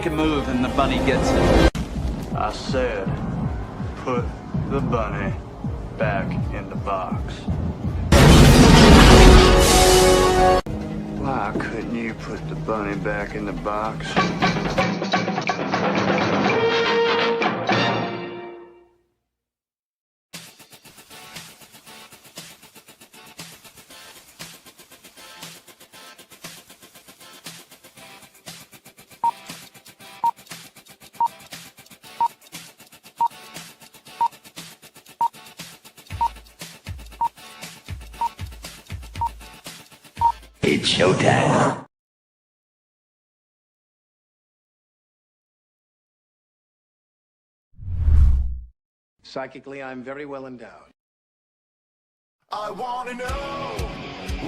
make a move and the bunny gets it. I said, put the bunny back in the box. Why couldn't you put the bunny back in the box? It's showtime. Psychically, I'm very well endowed. I wanna know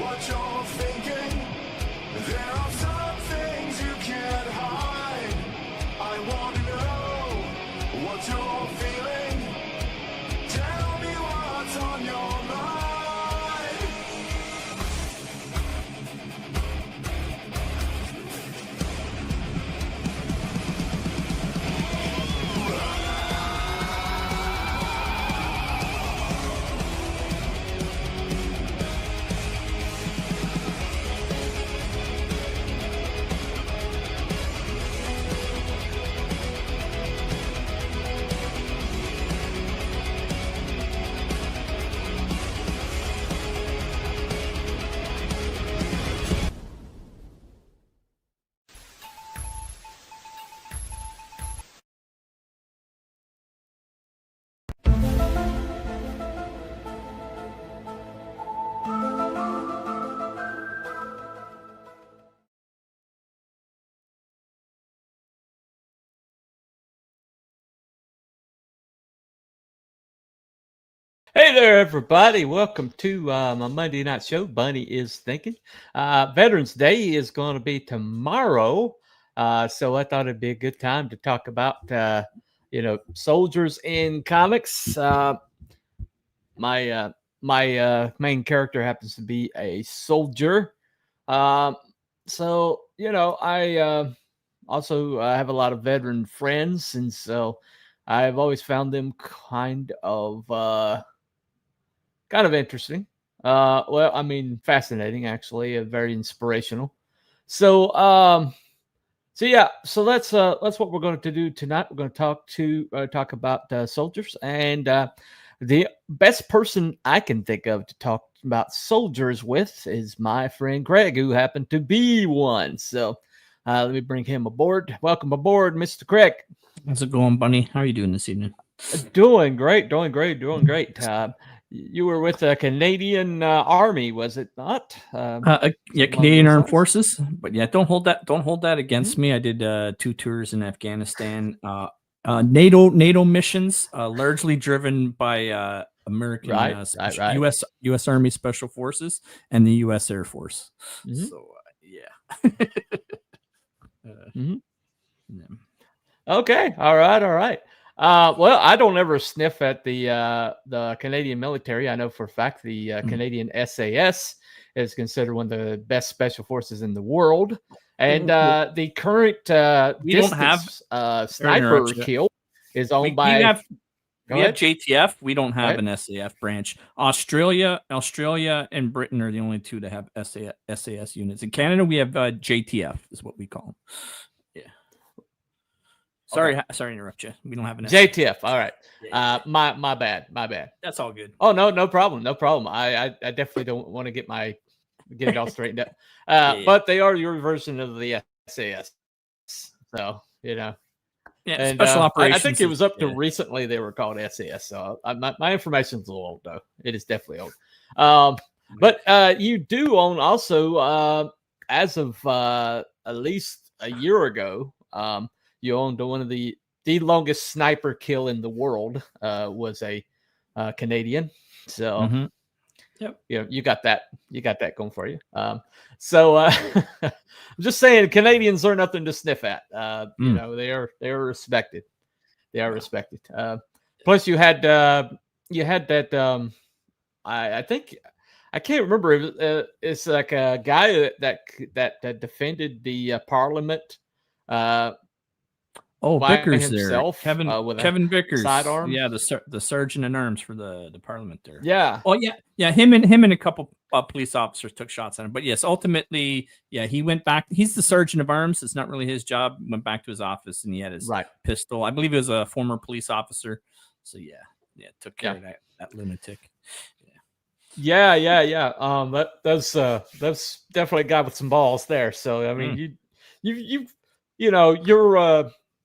what you're thinking. There are some things you can't hide. I wanna know what you're feeling. Tell me what's on your mind. Hey there, everybody. Welcome to my Monday night show, Bunny is Thinking. Veterans Day is going to be tomorrow. So I thought it'd be a good time to talk about, soldiers in comics. My main character happens to be a soldier. I also have a lot of veteran friends, and so I've always found them kind of interesting. Fascinating, actually, very inspirational. So that's what we're going to do tonight. We're going to talk about soldiers, and the best person I can think of to talk about soldiers with is my friend Greg, who happened to be one. So let me bring him aboard. Welcome aboard, Mr. Craig. How's it going, Bunny? How are you doing this evening? Doing great. You were with the Canadian Army, was it not? Canadian Armed Forces. But yeah, don't hold that against me. I did 2 tours in Afghanistan. NATO missions, largely driven by American U.S. Army Special Forces and the U.S. Air Force. Mm-hmm. So yeah. Okay. All right. Well, I don't ever sniff at the Canadian military. I know for a fact the Canadian SAS is considered one of the best special forces in the world. And the current sniper kill is owned by... We have JTF. We don't have an SAF branch. Australia, and Britain are the only 2 to have SAS units. In Canada, we have JTF is what we call them. Yeah. Sorry to interrupt you. We don't have an JTF. All right. My bad. That's all good. Oh, no problem. I definitely don't want to get it all straightened up. But they are your version of the SAS. So, Yeah, and, special operations. I think it was up to recently they were called SAS. So my information's a little old, though. It is definitely old. But you do own also, as of at least a year ago, you owned one of the longest sniper kill in the world was a Canadian. So, you got that going for you. I'm just saying, Canadians are nothing to sniff at. They are respected. They are respected. Plus, you had that. I think I can't remember. It's like a guy that defended the Parliament. Oh, by Vickers himself there. with Kevin a Vickers. sidearm. Yeah, the sergeant at arms for the parliament there. Yeah. Oh yeah, yeah. Him and a couple police officers took shots at him. But yes, ultimately, yeah, he went back. He's the sergeant of arms. It's not really his job. Went back to his office and he had his Right. pistol. I believe he was a former police officer. So yeah, took care of that lunatic. Yeah. That's definitely a guy with some balls there. So I mean,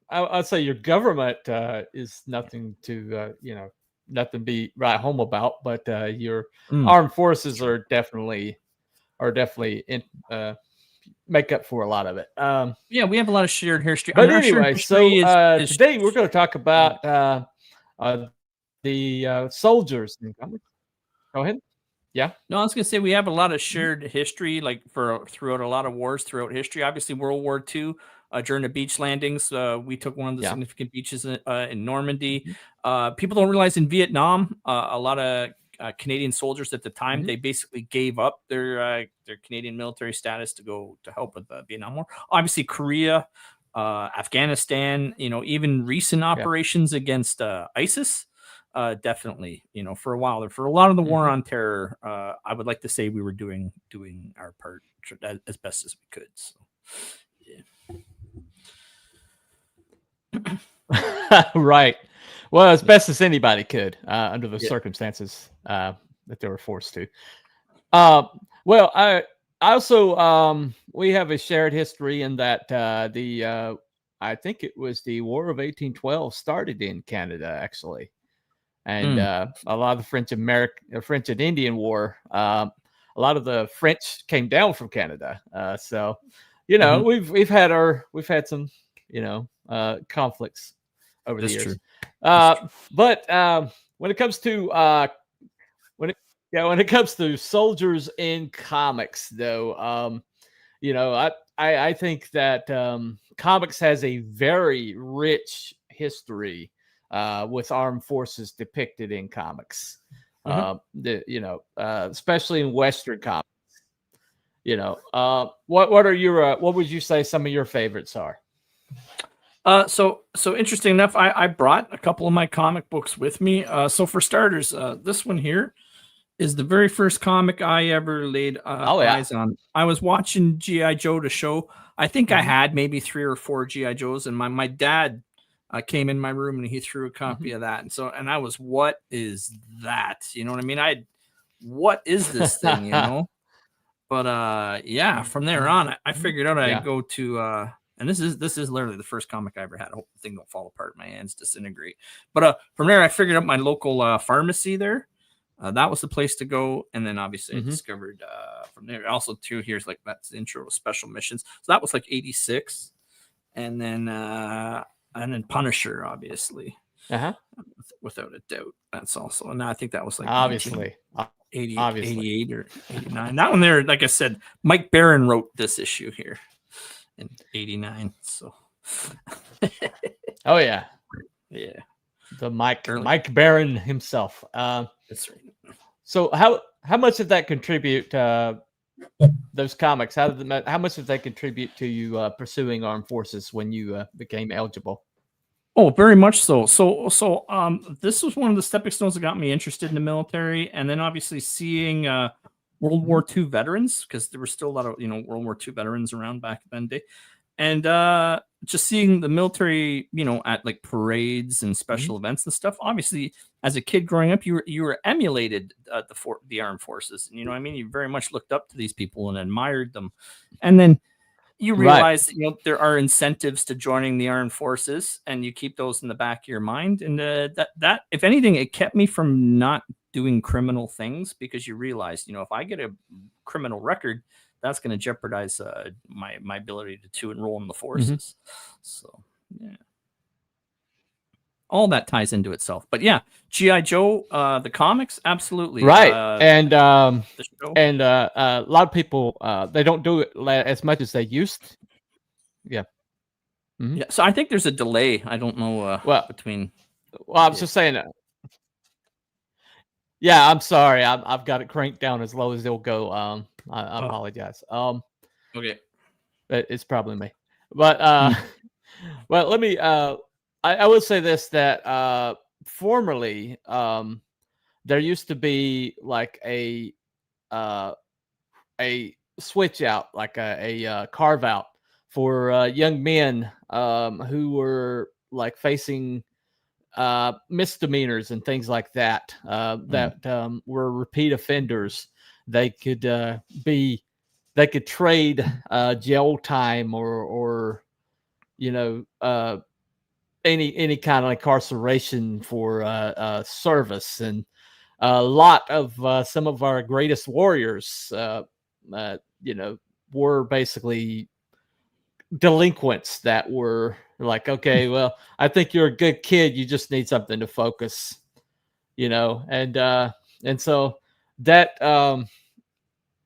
I'd say your government is nothing to nothing to be right home about, but your armed forces are definitely in, make up for a lot of it. Yeah, we have a lot of shared history. But anyway, so today we're going to talk about the soldiers. Go ahead. Yeah. No, I was gonna say we have a lot of shared history, like throughout a lot of wars throughout history. Obviously, World War II, during the beach landings, we took one of the significant beaches in Normandy. People don't realize in Vietnam, a lot of Canadian soldiers at the time they basically gave up their Canadian military status to go to help with the Vietnam War. Obviously, Korea, Afghanistan, even recent operations against ISIS. Definitely, for a while, for a lot of the war on terror, I would like to say we were doing our part as best as we could. So, yeah. Right. Well, as best as anybody could under the circumstances that they were forced to. Well, I also we have a shared history in that I think it was the War of 1812 started in Canada, actually. And a lot of the French and Indian War, a lot of the French came down from Canada. So, we've had some, conflicts over the years. True. But when it comes to when it comes to soldiers in comics, though, I think that comics has a very rich history. With armed forces depicted in comics, especially in Western comics. What are your what would you say some of your favorites are? So interesting enough, I brought a couple of my comic books with me. So for starters, this one here is the very first comic I ever laid eyes on. I was watching G.I. Joe the show. I think I had maybe 3 or 4 G.I. Joes, and my dad came in my room and he threw a copy of that. And I was, what is that? You know what I mean? What is this thing, But from there on, I figured out I'd go to, and this is literally the first comic I ever had. I hope the thing don't fall apart, my hands disintegrate. But from there, I figured out my local pharmacy there. That was the place to go. And then obviously I discovered from there also too, here's like that's the intro of Special Missions. So that was like 86. And then Punisher, obviously, without a doubt. That's also, and I think that was like obviously 88 or 89. That one there, like I said, Mike Barron wrote this issue here in 89. So, oh yeah, the Mike Barron himself. That's right. So how much did that contribute? Those comics, how much did they contribute to you pursuing armed forces when you became eligible? Oh, very much so. So this was one of the stepping stones that got me interested in the military, and then obviously seeing World War II veterans, because there were still a lot of World War II veterans around back then day, and just seeing the military, at like parades and special events and stuff. Obviously, as a kid growing up, you were emulated the armed forces. You very much looked up to these people and admired them, and then you realize there are incentives to joining the armed forces, and you keep those in the back of your mind. And that if anything, it kept me from not doing criminal things, because you realize, if I get a criminal record, that's going to jeopardize my ability to enroll in the forces. So yeah, all that ties into itself. But yeah, G.I. Joe, the comics, absolutely right. And a lot of people they don't do it as much as they used to. Yeah. Yeah. So I think there's a delay. I don't know between. Well, I was just saying. Yeah, I'm sorry. I've got it cranked down as low as it'll go. I apologize. Okay. It's probably me. But Well, let me. I will say this that formerly, there used to be like uh, a switch out, like a carve out for young men who were like facing misdemeanors and things like that, that were repeat offenders. They could they could trade jail time or you know any kind of incarceration for service. And a lot of some of our greatest warriors, you know, were basically delinquents that were like, okay, well, I think you're a good kid. You just need something to focus, you know, and so that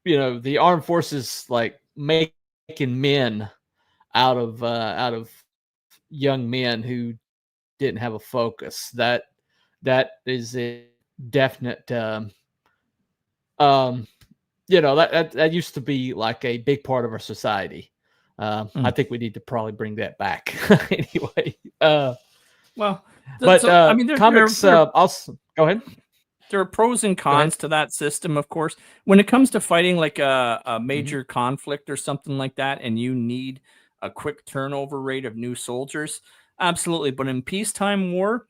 you know, the armed forces like making men out of young men who didn't have a focus. That is a definite you know, that used to be like a big part of our society. I think we need to probably bring that back anyway. Well, But I mean, comics. Also, go ahead. there are pros and cons to that system, of course. When it comes to fighting like a major conflict or something like that, and you need a quick turnover rate of new soldiers, absolutely. But in peacetime war,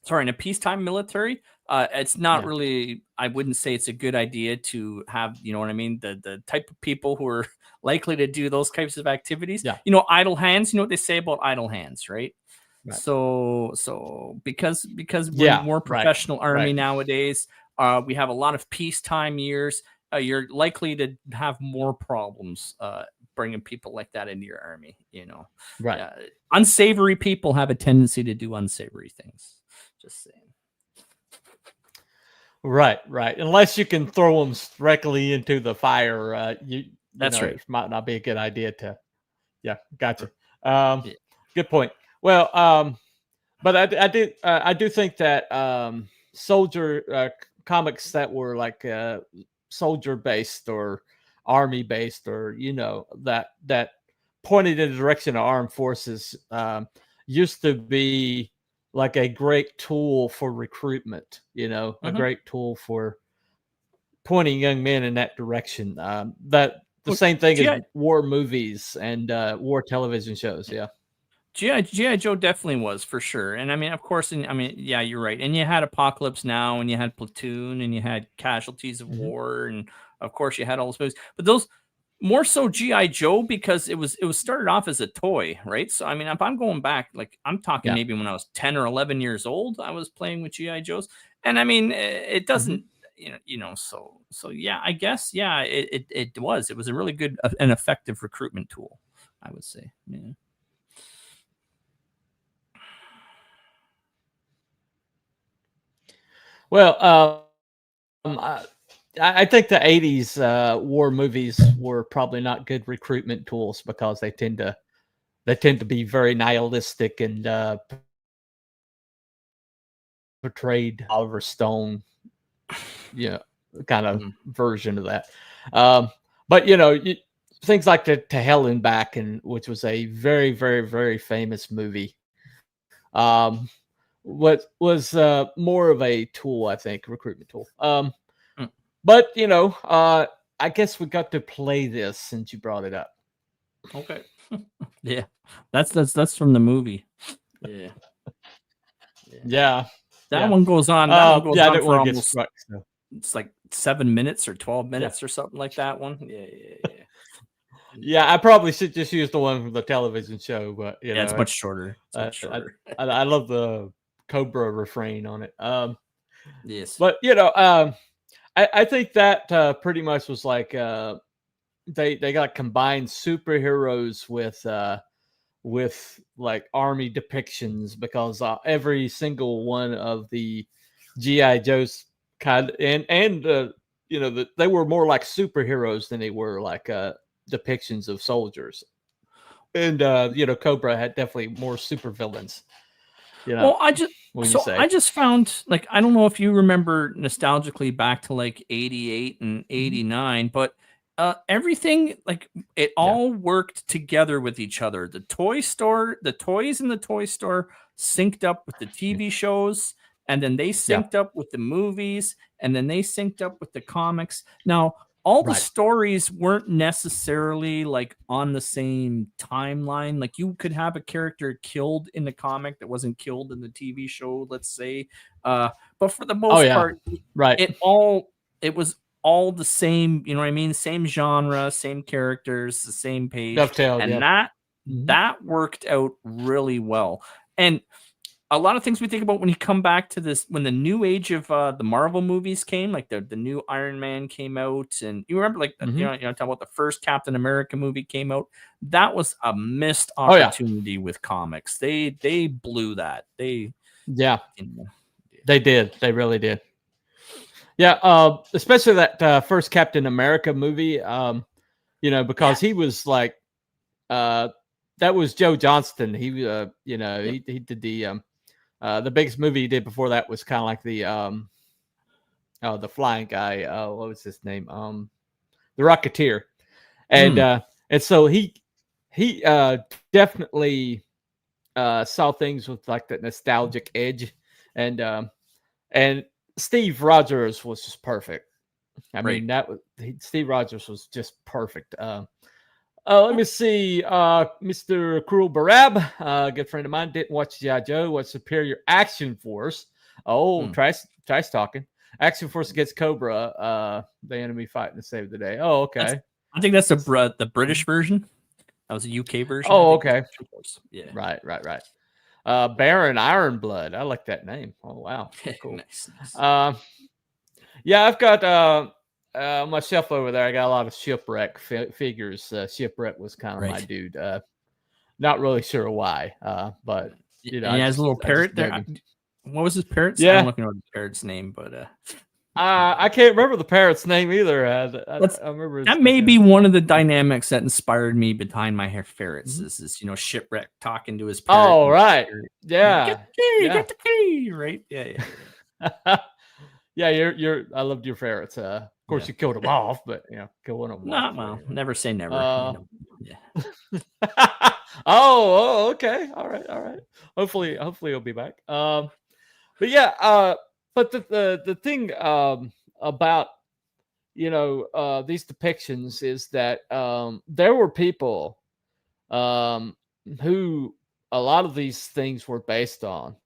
sorry, in a peacetime military, it's not really. I wouldn't say it's a good idea to have, you know what I mean, the type of people who are likely to do those types of activities. Yeah. You know, idle hands. You know what they say about idle hands, right? Right. So because we're more professional army nowadays, we have a lot of peacetime years. You're likely to have more problems bringing people like that into your army. You know, Right. Unsavory people have a tendency to do unsavory things. Just saying. Right. Unless you can throw them directly into the fire, That's right. It might not be a good idea to. Yeah, gotcha. Good point. Well, but I do think that soldier comics that were like soldier based or army based, or you know, that pointed in the direction of armed forces, used to be like a great tool for recruitment. You know, a great tool for pointing young men in that direction. That the same thing as war movies and war television shows. Yeah. G.I. Joe definitely was, for sure. And I mean, of course, yeah, you're right. And you had Apocalypse Now, and you had Platoon, and you had Casualties of War, and of course you had all those movies. But those more so G.I. Joe, because it was started off as a toy, right? So I mean, if I'm going back, like I'm talking maybe when I was 10 or 11 years old, I was playing with G.I. Joes. And I mean, it doesn't, so yeah, I guess, yeah, it was a really good and effective recruitment tool, I would say. Yeah. Well, I think the '80s war movies were probably not good recruitment tools because they tend to be very nihilistic and portrayed Oliver Stone, kind of version of that. But you know, things like To Hell and Back, which was a very, very, very famous movie. What was more of a tool, I think, recruitment tool. But you know, I guess we got to play this since you brought it up. Okay. Yeah, that's from the movie. Yeah. That one goes on. That one goes on for almost. It's like 7 minutes or 12 minutes or something like that one. Yeah. Yeah, I probably should just use the one from the television show, but you know, it's much shorter. I love the Cobra refrain on it. Yes, but you know, I think that pretty much was like they got combined superheroes with like army depictions, because every single one of the G.I. Joes kind of, and you know, they were more like superheroes than they were like depictions of soldiers. And you know, Cobra had definitely more supervillains. You know, well, I just found, like, I don't know if you remember nostalgically back to like 88 and 89, but everything, like, it all worked together with each other. The toys in the toy store synced up with the TV shows, and then they synced up with the movies, and then they synced up with the comics. Now, all the stories weren't necessarily like on the same timeline. Like, you could have a character killed in the comic that wasn't killed in the TV show, let's say. But for the most part, it was all the same, you know what I mean? Same genre, same characters, the same page. Dovetailed, and yeah. that worked out really well. And a lot of things we think about when you come back to this, when the new age of the Marvel movies came, like the new Iron Man came out, and you remember, like, you know, talking about the first Captain America movie came out. That was a missed opportunity with comics. They blew that. They did. They really did. Yeah, especially that first Captain America movie. You know, because he was like, that was Joe Johnston. He, you know, he did the biggest movie he did before that was kind of like the flying guy. What was his name? The Rocketeer. And so he definitely saw things with like that nostalgic edge, and Steve Rogers was just perfect. I mean, Steve Rogers was just perfect. Let me see. Mr. Cruel Barab, good friend of mine, didn't watch G.I. Joe. Watched Superior Action Force. Oh, Trice talking. Action Force against Cobra. The enemy fighting to save the day. Oh, okay. I think that's the British version. That was a UK version. Oh, okay. Yeah. Right. Baron Ironblood. I like that name. Oh, wow. Cool. Nice. Yeah, I've got on my shelf over there, I got a lot of Shipwreck figures. Shipwreck was kind of my dude. Not really sure why, but you know, he has a little parrot there. What was his parrot's? Yeah, I don't know if you know the parrot's name, but I can't remember the parrot's name either. I remember that may be one of the dynamics that inspired me behind my ferrets. This is, you know, Shipwreck talking to his parrot. Oh, right. Yeah. Get the key, get the key, right? Yeah. Yeah, you're. I loved your ferrets. Of course, you killed them off, but you know, kill one of them. Not well. Never say never. You know? Yeah. oh, okay. All right. Hopefully, he'll be back. But yeah. But the thing about, you know, these depictions is that there were people who a lot of these things were based on.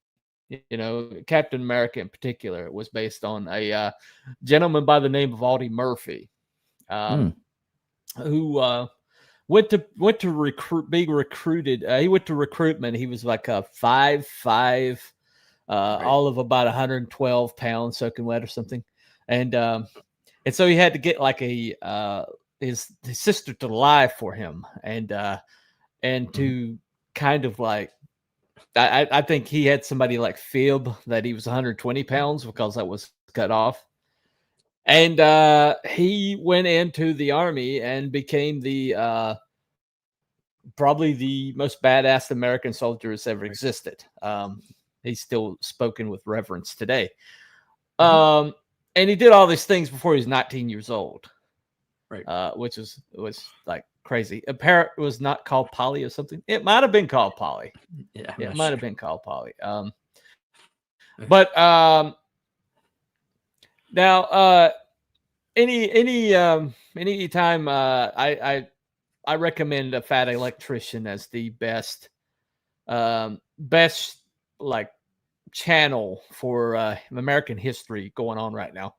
You know, Captain America in particular was based on a gentleman by the name of Audie Murphy, who went to being recruited. He went to recruitment. He was like a 5'5", all of about 112 pounds, soaking wet or something, and so he had to get like his sister to lie for him, and to kind of like. I think he had somebody like fib that he was 120 pounds because that was cut off. And he went into the army and became the probably the most badass American soldier that's ever existed. He's still spoken with reverence today. And he did all these things before he was 19 years old. Right. Which was like crazy. A parrot was not called Polly or something. It might have been called Polly. Yeah, it might have been called Polly. But now any time I recommend a Fat Electrician as the best like channel for American history going on right now.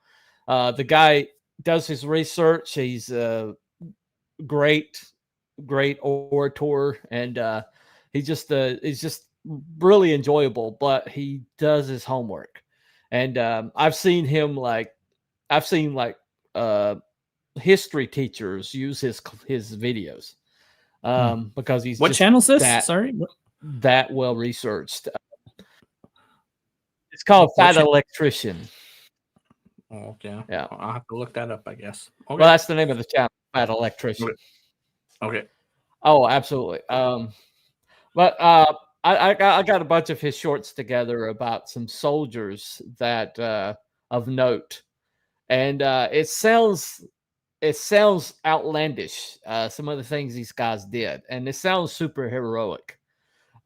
The guy does his research. He's great orator, and he's just really enjoyable, but he does his homework. And I've seen history teachers use his videos because he's what channel is this? That well researched. It's called Fat Electrician. Oh, okay. Yeah, I'll have to look that up, I guess. Okay. Well, that's the name of the channel, Fat Electrician. Okay. Oh, absolutely. But I got a bunch of his shorts together about some soldiers that of note, and it sounds it sounds outlandish. Some of the things these guys did, and it sounds super heroic.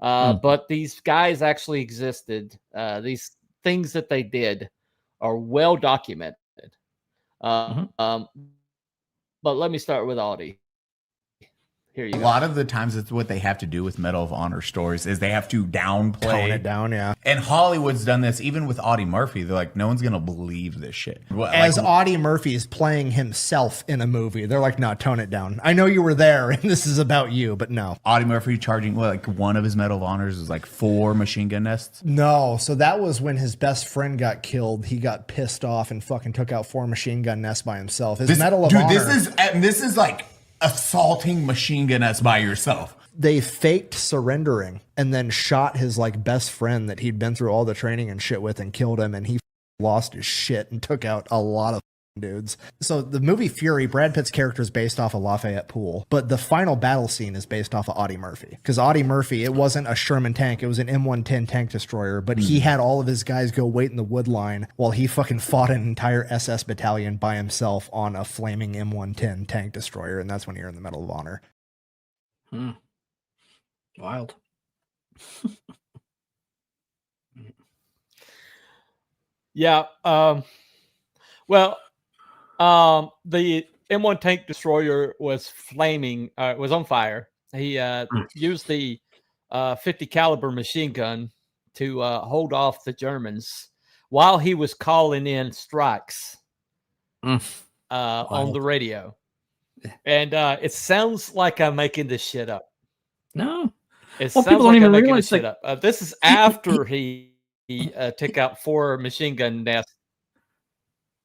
But these guys actually existed. These things that they did are well documented. But let me start with Audie. Here you A go. lot of the times, it's what they have to do with Medal of Honor stories is they have to downplay, tone it down. Yeah. And Hollywood's done this even with Audie Murphy. They're like, no one's gonna believe this shit. As Like, Audie Murphy is playing himself in a movie, they're like, no, tone it down. I know you were there, and this is about you, but no. Audie Murphy charging like one of his Medal of Honors is like 4 machine gun nests. No, so that was when his best friend got killed. He got pissed off and fucking took out 4 machine gun nests by himself. His Medal of Honor. This is like assaulting machine gun nests by yourself. They faked surrendering and then shot his like best friend that he'd been through all the training and shit with and killed him, and he lost his shit and took out a lot of dudes. So the movie Fury, Brad Pitt's character is based off of Lafayette Pool, but the final battle scene is based off of Audie Murphy. Because Audie Murphy, it wasn't a Sherman tank, it was an M110 tank destroyer, but he had all of his guys go wait in the wood line while he fucking fought an entire SS battalion by himself on a flaming M110 tank destroyer, and that's when he earned the Medal of Honor. Wild. Yeah. The M1 tank destroyer was flaming, was on fire. He used the 50 caliber machine gun to hold off the Germans while he was calling in strikes on the radio. And it sounds like I'm making this shit up. No. It Well, sounds people don't like I'm even making realize, this shit up. This is after he took out 4 machine gun nests.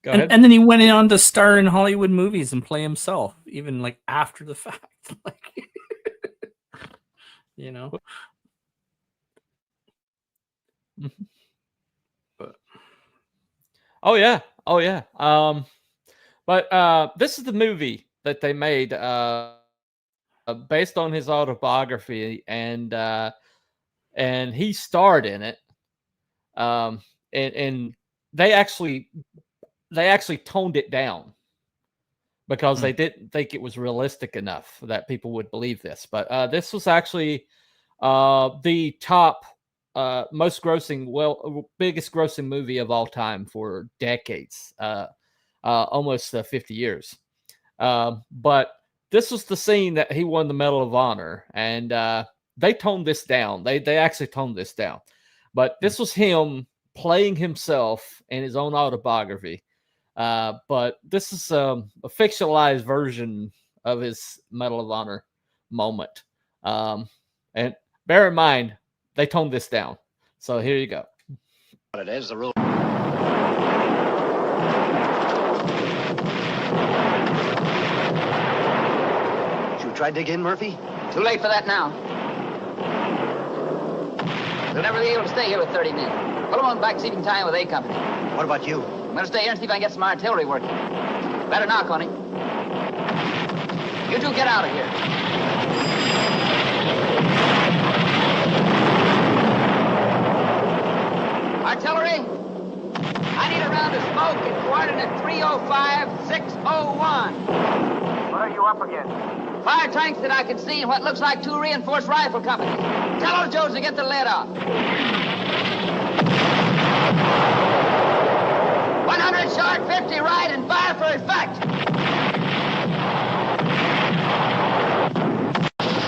Go ahead. And then he went on to star in Hollywood movies and play himself, even like after the fact. Like, you know. But oh yeah. But this is the movie that they made based on his autobiography, and he starred in it. And they actually toned it down because they didn't think it was realistic enough that people would believe this. But this was actually the top biggest grossing movie of all time for decades, almost 50 years. But this was the scene that he won the Medal of Honor, and they toned this down. They actually toned this down. But this was him playing himself in his own autobiography. But this is a fictionalized version of his Medal of Honor moment. And bear in mind, they toned this down. So here you go. It is the rule. You try to dig in, Murphy? Too late for that now. We'll never be able to stay here with 30 men. Put them on back seating time with A Company. What about you? I'm going to stay here and see if I can get some artillery working. Better knock on him. You two get out of here. Artillery, I need a round of smoke at coordinate 305-601. What are you up against? Fire tanks that I can see and what looks like 2 reinforced rifle companies. Tell those Joes to get the lid off. 100 short, 50 right, and fire for effect.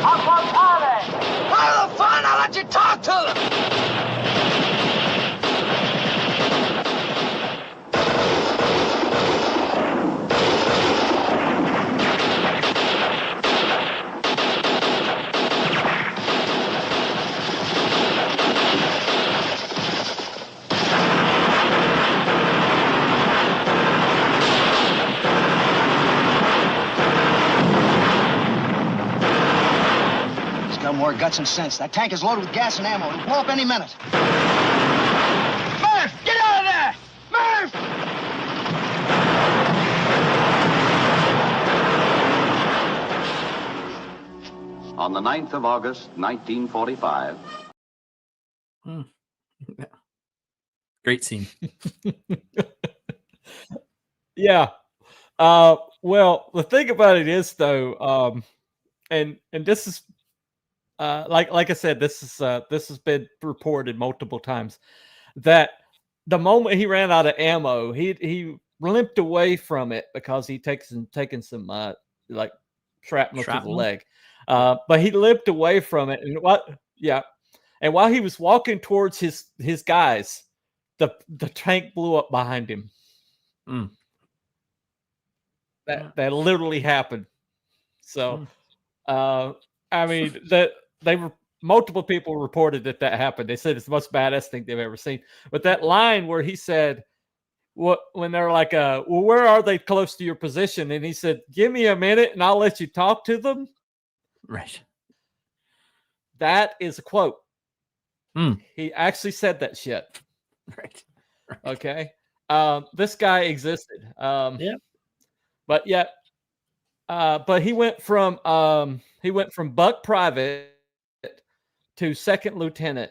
How close are they? Part of the fun, I'll let you talk to them. More guts and sense. That tank is loaded with gas and ammo. It'll blow up any minute. Murph, get out of there! Murph! On the 9th of August, 1945. Great scene. Yeah. Well, the thing about it is though, and this is like I said, this has been reported multiple times that the moment he ran out of ammo, he limped away from it because he taken some like shrapnel to the leg. But he limped away from it, and and while he was walking towards his guys, the tank blew up behind him. That literally happened. So, I mean, that they were multiple people reported that happened. They said it's the most badass thing they've ever seen. But that line where he said, when they're like, well, where are they close to your position? And he said, give me a minute and I'll let you talk to them. Right. That is a quote. He actually said that shit. Right. Okay. This guy existed. Yeah. But yet, but he went from buck private to second lieutenant,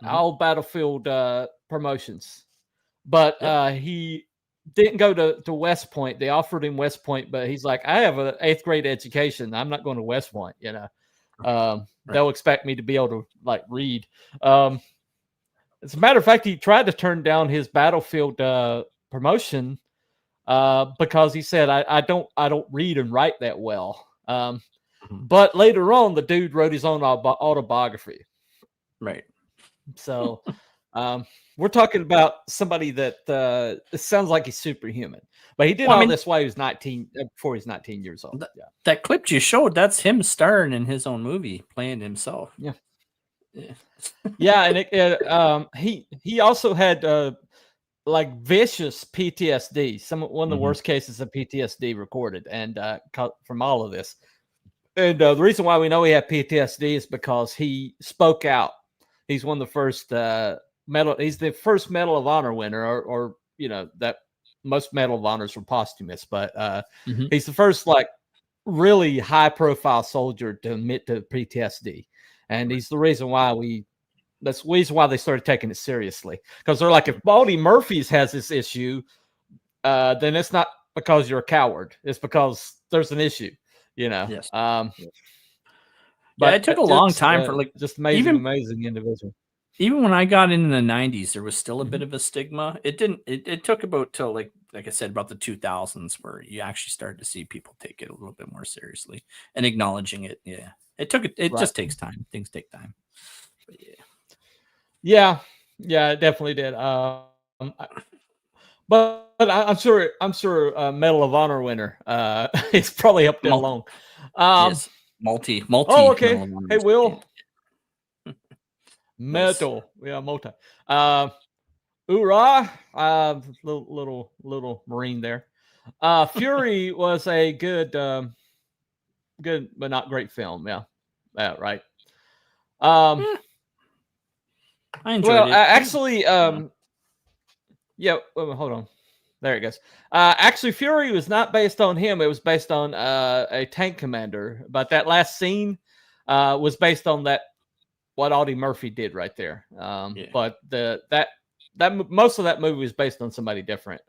all battlefield promotions. But he didn't go to West Point. They offered him West Point, but he's like, I have an 8th grade education. I'm not going to West Point. You know, they'll expect me to be able to like read. As a matter of fact, he tried to turn down his battlefield promotion because he said, I don't read and write that well. But later on, the dude wrote his own autobiography. Right. So we're talking about somebody that it sounds like he's superhuman. But he did all this while he was 19, before he's 19 years old. That clip you showed, that's him starring in his own movie, playing himself. Yeah. Yeah, and he also had like vicious PTSD, one of the worst cases of PTSD recorded, and from all of this. And the reason why we know he had PTSD is because he spoke out. He's one of the first he's the first Medal of Honor winner, or you know, that most Medal of Honors were posthumous, but he's the first like really high profile soldier to admit to PTSD. And he's the reason why that's the reason why they started taking it seriously. Because they're like, if Baldy Murphy's has this issue, then it's not because you're a coward. It's because there's an issue, you know? Yes. But it took a long time for like just amazing individual. Even when I got in the 90s, there was still a bit of a stigma. It took about till like I said, about the 2000s where you actually started to see people take it a little bit more seriously and acknowledging it. Yeah. It just takes time. Things take time. But yeah, it definitely did. But I'm sure Medal of Honor winner. It's probably up there along. Yes. Multi. Oh, okay. Hey, Will. Metal. Yeah, multi. Hoorah. Little Marine there. Fury was a good but not great film. Yeah, right. I enjoyed it. Actually, yeah. Hold on. There it goes. Actually, Fury was not based on him. It was based on a tank commander. But that last scene was based on what Audie Murphy did right there. But that most of that movie was based on somebody different,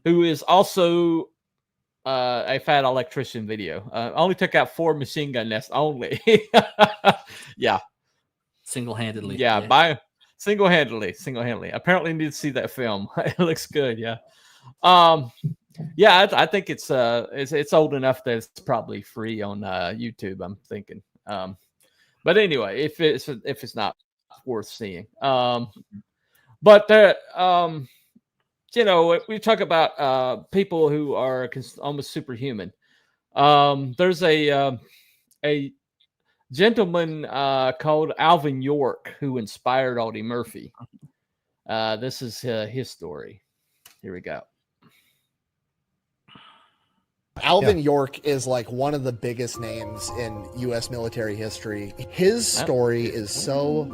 who is also a fat electrician video. Only took out 4 machine gun nests only. Yeah. Single-handedly. Yeah. Single-handedly. Apparently need to see that film. It looks good. Yeah. Yeah, I think it's old enough that it's probably free on YouTube, I'm thinking. But anyway, if it's not worth seeing. But you know, we talk about people who are almost superhuman. There's a gentleman called Alvin York who inspired Audie Murphy. This is his story. Here we go. Alvin York is like one of the biggest names in U.S. military history. His story is so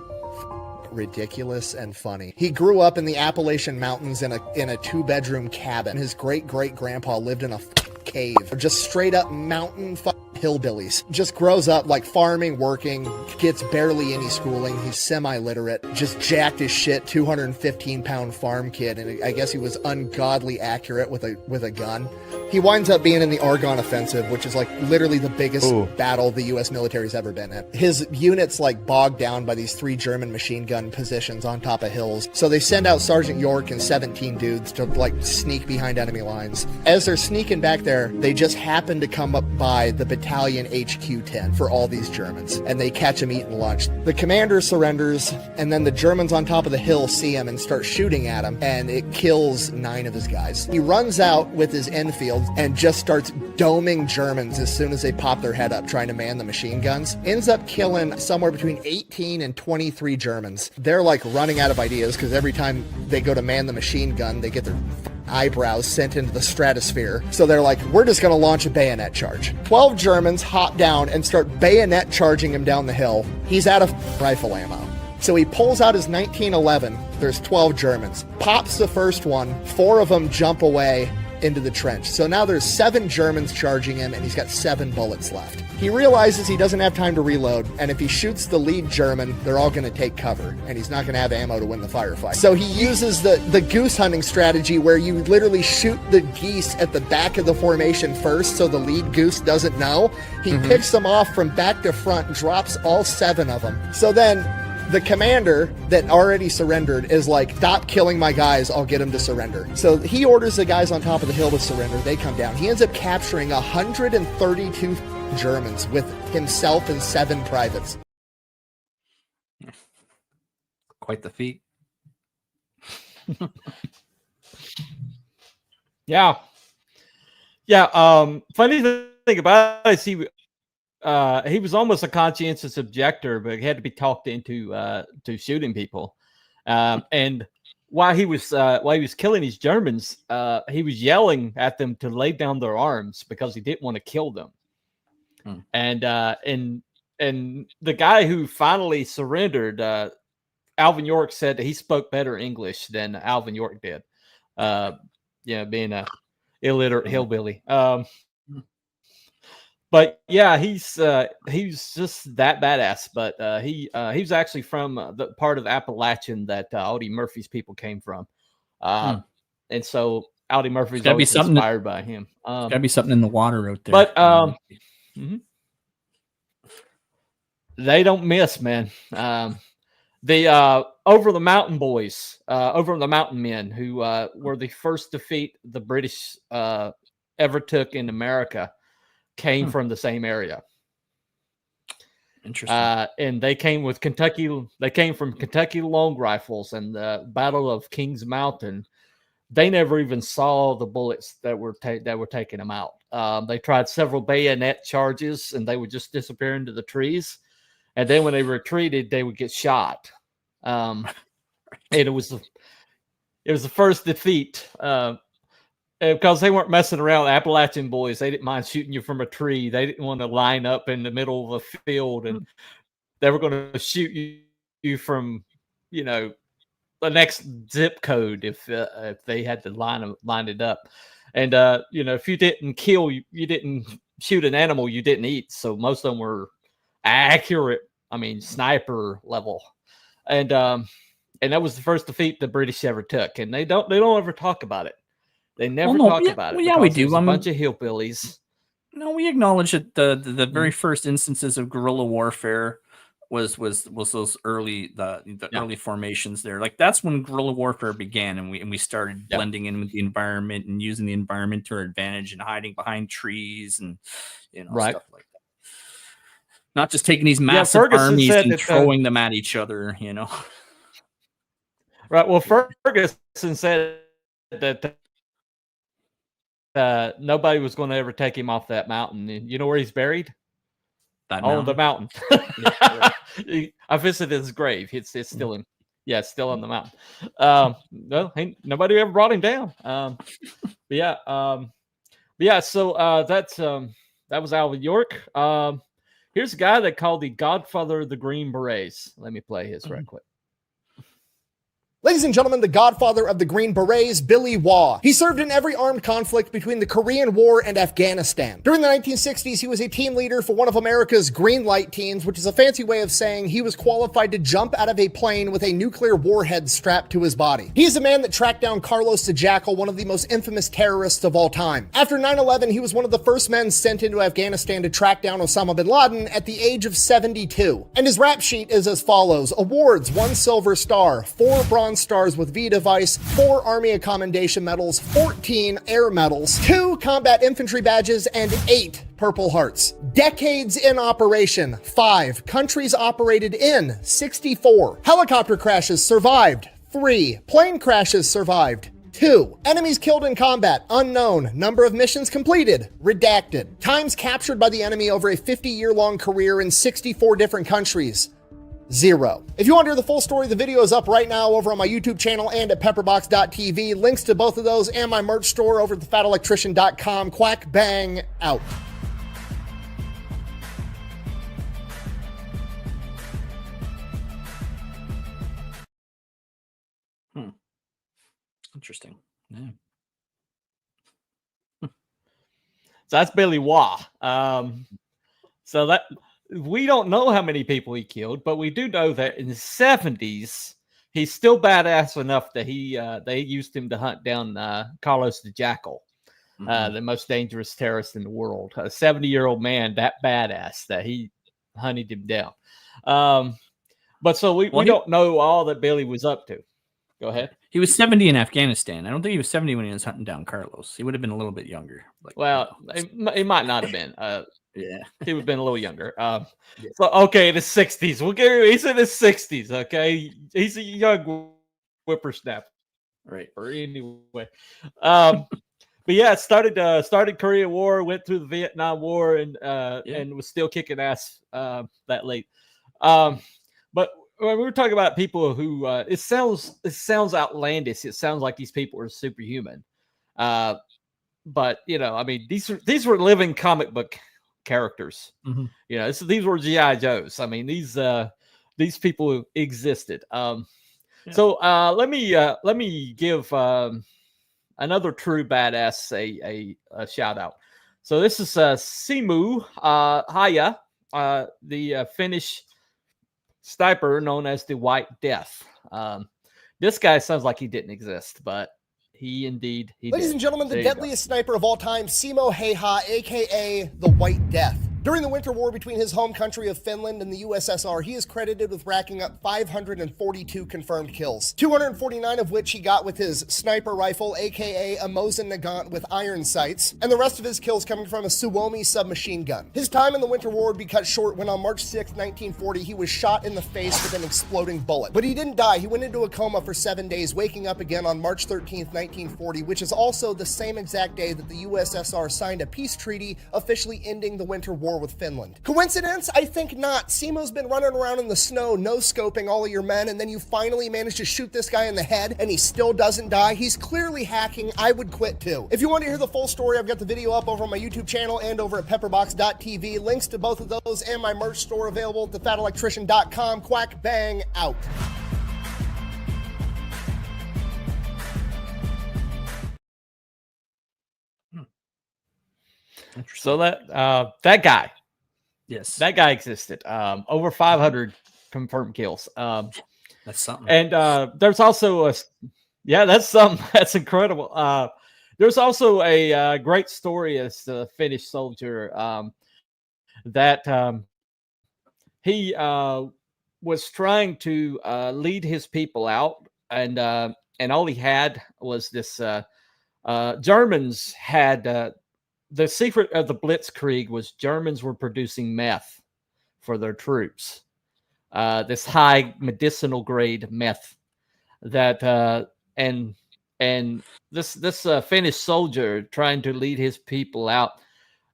ridiculous and funny. He grew up in the Appalachian Mountains in a 2-bedroom cabin. His great-great-grandpa lived in a cave. Just straight up mountain hillbillies. Just grows up like farming, working, gets barely any schooling. He's semi-literate, just jacked as shit, 215-pound farm kid, and I guess he was ungodly accurate with a gun. He winds up being in the Argonne Offensive, which is like literally the biggest Ooh. battle the U.S. military's ever been in. His unit's like bogged down by these 3 German machine gun positions on top of hills. So they send out Sergeant York and 17 dudes to like sneak behind enemy lines. As they're sneaking back there, they just happen to come up by the battalion HQ 10 for all these Germans, and they catch him eating lunch. The commander surrenders, and then the Germans on top of the hill see him and start shooting at him, and it kills 9 of his guys. He runs out with his Enfield and just starts doming Germans as soon as they pop their head up trying to man the machine guns. Ends up killing somewhere between 18 and 23 Germans. They're like running out of ideas because every time they go to man the machine gun, they get their eyebrows sent into the stratosphere. So they're like, we're just going to launch a bayonet charge. 12 Germans hop down and start bayonet charging him down the hill. He's out of rifle ammo. So he pulls out his 1911. There's 12 Germans. Pops the first one. 4 of them jump away into the trench. So now there's 7 Germans charging him, and he's got 7 bullets left. He realizes he doesn't have time to reload, and if he shoots the lead German, they're all going to take cover, and he's not going to have ammo to win the firefight. So he uses the goose hunting strategy where you literally shoot the geese at the back of the formation first so the lead goose doesn't know. He picks them off from back to front, drops all 7 of them. So then the commander that already surrendered is like, stop killing my guys, I'll get them to surrender. So he orders the guys on top of the hill to surrender. They come down. He ends up capturing 132 Germans with himself and 7 privates. Quite the feat. Yeah. Funny thing about it is he was almost a conscientious objector, but he had to be talked into to shooting people. And while he was killing these Germans, he was yelling at them to lay down their arms because he didn't want to kill them. And the guy who finally surrendered, Alvin York, said that he spoke better English than Alvin York did. Being a illiterate hillbilly. But yeah, he's just that badass. But he was actually from the part of Appalachian that Audie Murphy's people came from, and so Audie Murphy's always inspired by him. Got to be something in the water out there. But they don't miss, man. The Over the Mountain boys, Over the Mountain men, who were the first defeat the British ever took in America, came from the same area. Interesting. And they came with Kentucky. They came from Kentucky long rifles, and the Battle of Kings Mountain. They never even saw the bullets that were taking them out. They tried several bayonet charges, and they would just disappear into the trees. And then when they retreated, they would get shot. And it was the first defeat. Because they weren't messing around. Appalachian boys, they didn't mind shooting you from a tree. They didn't want to line up in the middle of a field, and they were going to shoot you from, the next zip code if they had to line it up. And if you didn't kill, you didn't shoot an animal you didn't eat. So most of them were accurate. I mean, sniper level, and that was the first defeat the British ever took. And they don't ever talk about it. They never talk about it. Well, yeah, we do. A bunch of hillbillies. No, we acknowledge that the very first instances of guerrilla warfare was those early early formations there. Like that's when guerrilla warfare began, and we started blending in with the environment and using the environment to our advantage and hiding behind trees and stuff like that. Not just taking these massive armies and throwing them at each other, Right. Well, Ferguson said that nobody was going to ever take him off that mountain. And you know where he's buried? On the mountain. I visited his grave. It's still in. Yeah, it's still on the mountain. No, nobody ever brought him down. So that was Alvin York. Here's a guy they called the Godfather of the Green Berets. Let me play his right quick. Ladies and gentlemen, the godfather of the Green Berets, Billy Waugh. He served in every armed conflict between the Korean War and Afghanistan. During the 1960s, he was a team leader for one of America's green light teams, which is a fancy way of saying he was qualified to jump out of a plane with a nuclear warhead strapped to his body. He is the man that tracked down Carlos the Jackal, one of the most infamous terrorists of all time. After 9/11, he was one of the first men sent into Afghanistan to track down Osama bin Laden at the age of 72. And his rap sheet is as follows: awards, 1 Silver Star, 4 Bronze Stars with V device, 4 Army of Commendation medals, 14 air medals, 2 combat infantry badges, and 8 Purple Hearts. Decades in operation, 5. Countries operated in, 64. Helicopter crashes survived, 3. Plane crashes survived, 2. Enemies killed in combat, unknown. Number of missions completed, redacted. Times captured by the enemy over a 50-year-long career in 64 different countries, 0. If you want to hear the full story, the video is up right now over on my YouTube channel and at pepperbox.tv. Links to both of those and my merch store over at thefatelectrician.com. Quack bang out. Interesting. Yeah. So that's Billy Waugh. So that we don't know how many people he killed, but we do know that in the 70s, he's still badass enough that they used him to hunt down Carlos the Jackal, the most dangerous terrorist in the world. A 70-year-old man, that badass, that he hunted him down. But so we don't know all that Billy was up to. Go ahead. He was 70 in Afghanistan. I don't think he was 70 when he was hunting down Carlos. He would have been a little bit younger. It might not have been. Yeah, he would have been a little younger. So okay, the 60s. He's in his 60s. Okay, he's a young whippersnapper. Right. Or anyway, but yeah, it started Korean War, went through the Vietnam War, and was still kicking ass that late. But when we were talking about people who it sounds outlandish. It sounds like these people are superhuman. But I mean, these were living comic book characters. These were GI Joes. I mean, these people existed. So let me give another true badass a shout out. So this is Simu Haya, the Finnish sniper known as the White Death. This guy sounds like he didn't exist, but he did. Ladies and gentlemen, the deadliest sniper of all time, Simo Heiha, aka the White Death. During the Winter War between his home country of Finland and the USSR, he is credited with racking up 542 confirmed kills, 249 of which he got with his sniper rifle, aka a Mosin Nagant with iron sights, and the rest of his kills coming from a Suomi submachine gun. His time in the Winter War would be cut short when on March 6, 1940, he was shot in the face with an exploding bullet. But he didn't die. He went into a coma for 7 days, waking up again on March 13, 1940, which is also the same exact day that the USSR signed a peace treaty officially ending the Winter War with Finland. Coincidence? I think not. Simo's been running around in the snow, no-scoping all of your men, and then you finally manage to shoot this guy in the head, and he still doesn't die. He's clearly hacking. I would quit too. If you want to hear the full story, I've got the video up over on my YouTube channel and over at pepperbox.tv. Links to both of those and my merch store available at thefatelectrician.com. Quack bang out. So that guy, yes, that guy existed. Over 500 confirmed kills. That's something. And there's also that's something. That's incredible. There's also a great story as the Finnish soldier that he was trying to lead his people out, and all he had was this. Germans had. The secret of the Blitzkrieg was Germans were producing meth for their troops. This high medicinal grade meth that and this Finnish soldier trying to lead his people out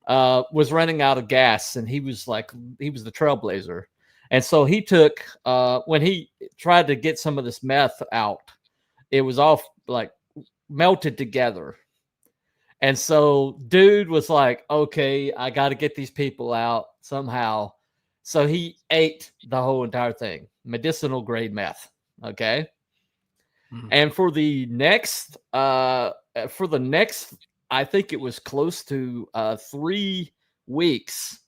was running out of gas, and he was the trailblazer. And so he took when he tried to get some of this meth out, it was all like melted together. And so dude was like, okay, I got to get these people out somehow. So he ate the whole entire thing, medicinal grade meth. Okay. And for the next, I think it was close to 3 weeks,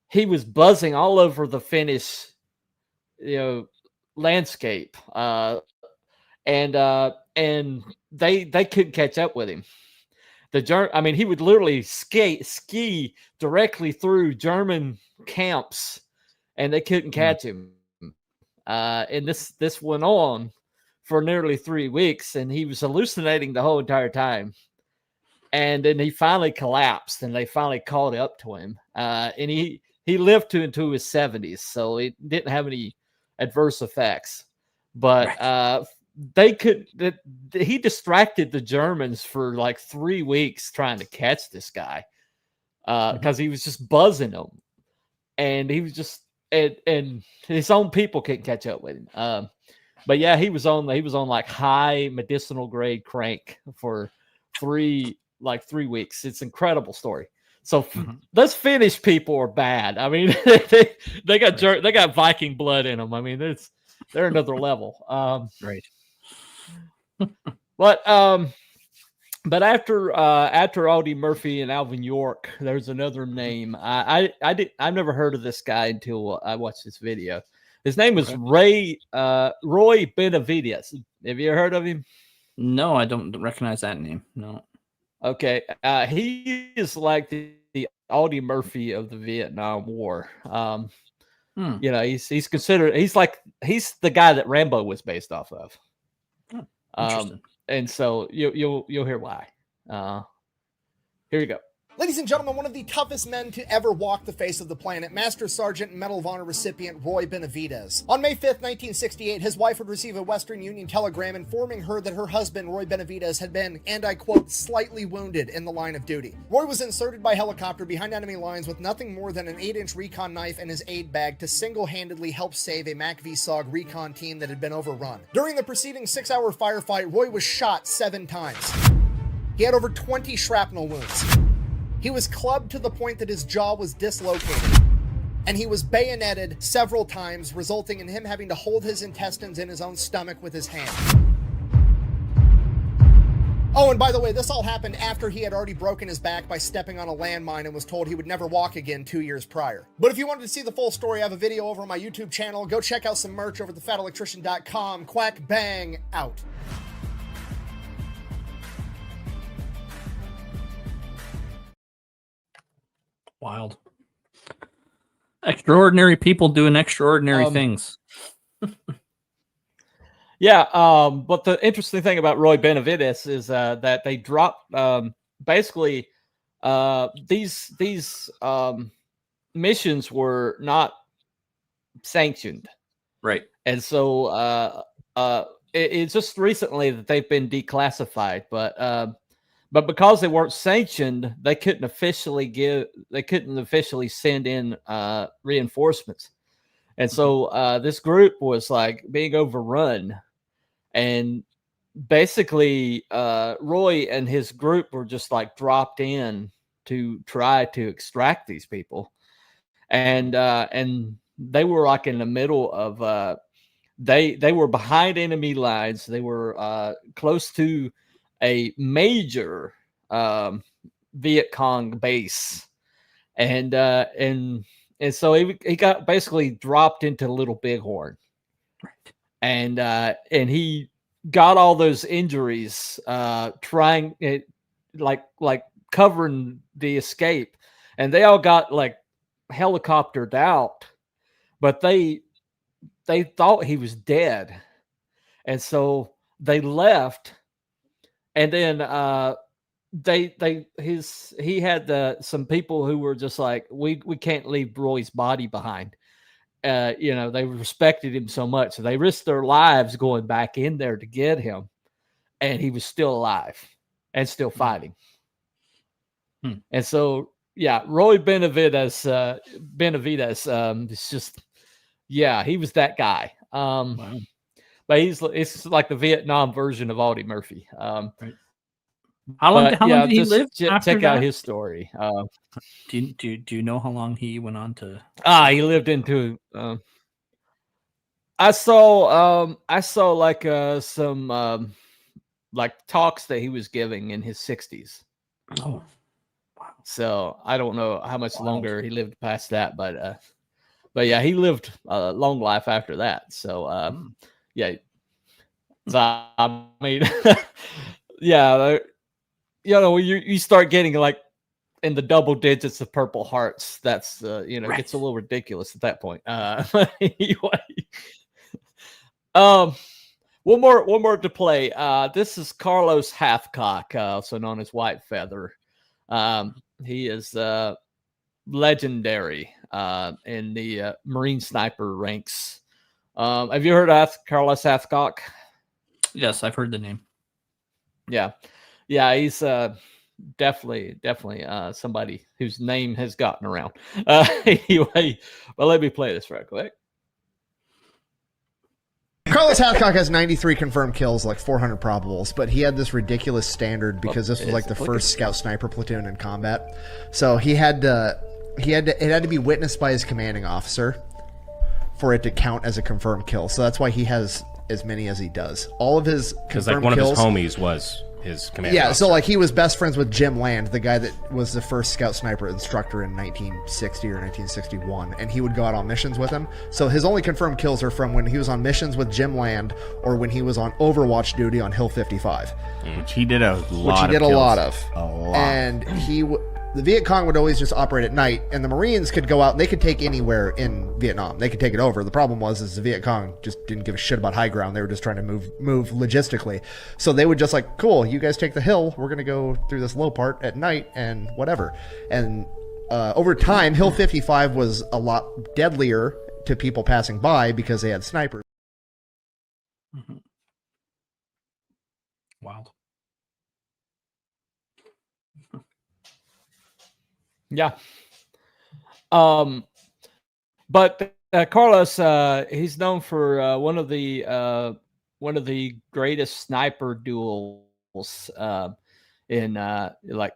he was buzzing all over the Finnish, landscape, and they couldn't catch up with him. He would literally ski directly through German camps, and they couldn't catch him. And this went on for nearly 3 weeks, and he was hallucinating the whole entire time. And then he finally collapsed, and they finally caught up to him. And he lived into his 70s, so it didn't have any adverse effects. But he distracted the Germans for like 3 weeks trying to catch this guy, because he was just buzzing them, and he was just and his own people couldn't catch up with him. But yeah, he was on like high medicinal grade crank for 3 weeks. It's an incredible story. So those Finnish people are bad. I mean, they got Viking blood in them. I mean, they're another level. Right. But after Audie Murphy and Alvin York, there's another name. I've never heard of this guy until I watched this video. His name was Roy Benavides. Have you heard of him? No, I don't recognize that name. No. Okay. He is like the Audie Murphy of the Vietnam War. He's considered, he's the guy that Rambo was based off of. Interesting. And so you'll hear why. Here you go. Ladies and gentlemen, one of the toughest men to ever walk the face of the planet, Master Sergeant Medal of Honor recipient Roy Benavides. On May 5th, 1968, his wife would receive a Western Union telegram informing her that her husband, Roy Benavides, had been, and I quote, slightly wounded in the line of duty. Roy was inserted by helicopter behind enemy lines with nothing more than an 8-inch recon knife in his aid bag to single-handedly help save a MAC-VSOG recon team that had been overrun. During the preceding 6-hour firefight, Roy was shot 7 times. He had over 20 shrapnel wounds. He was clubbed to the point that his jaw was dislocated, and he was bayoneted several times, resulting in him having to hold his intestines in his own stomach with his hand. Oh, and by the way, this all happened after he had already broken his back by stepping on a landmine and was told he would never walk again 2 years prior. But if you wanted to see the full story, I have a video over on my YouTube channel. Go check out some merch over at thefatelectrician.com. Quack, bang, out. Wild. Extraordinary people doing extraordinary things. Yeah, but the interesting thing about Roy Benavides is that they dropped basically these missions were not sanctioned, right? And so it's just recently that they've been declassified, but because they weren't sanctioned, they couldn't officially send in reinforcements. And so this group was like being overrun, and basically Roy and his group were just like dropped in to try to extract these people. And they were like in the middle of they were behind enemy lines. They were close to a major Viet Cong base, and so he got basically dropped into Little Bighorn, right? And he got all those injuries trying it, like covering the escape, and they all got like helicoptered out, but they thought he was dead, and so they left. And then he had some people who were just like, we can't leave Roy's body behind. They respected him so much, so they risked their lives going back in there to get him, and he was still alive and still fighting. And so, yeah, Roy Benavides, it's just, yeah, he was that guy. Wow. But it's like the Vietnam version of Audie Murphy. Right. How long did he live? Check out his story. Do you know how long he went on to? He lived into. I saw like some like talks that he was giving in his 60s. Oh, so I don't know how much longer he lived past that, but yeah, he lived a long life after that. So yeah, so, I mean, yeah, you know, you start getting like in the double digits of Purple Hearts. That's you know, gets a little ridiculous at that point. Anyway, one more to play. This is Carlos Hathcock, also known as White Feather. He is legendary in the Marine sniper ranks. Have you heard of Carlos Hathcock? Yes, I've heard the name. Yeah, he's definitely somebody whose name has gotten around. Anyway, well, let me play this real quick. Carlos Hathcock has 93 confirmed kills, like 400 probables, but he had this ridiculous standard because this was like the first scout sniper platoon in combat. So it had to be witnessed by his commanding officer for it to count as a confirmed kill. So that's why he has as many as he does. All of his because like one kills, of his homies was his commanding officer. so like he was best friends with Jim Land, the guy that was the first scout sniper instructor in 1960 or 1961, and he would go out on missions with him. So his only confirmed kills are from when he was on missions with Jim Land or when he was on Overwatch duty on Hill 55, which he did a lot of. And the Viet Cong would always just operate at night, and the Marines could go out and they could take anywhere in Vietnam. They could take it over. The problem was the Viet Cong just didn't give a shit about high ground. They were just trying to move logistically. So they would just like, cool, you guys take the hill. We're going to go through this low part at night and whatever. And over time, Hill 55 was a lot deadlier to people passing by because they had snipers. Mm-hmm. Wild. Yeah. But Carlos, he's known for one of the greatest sniper duels in like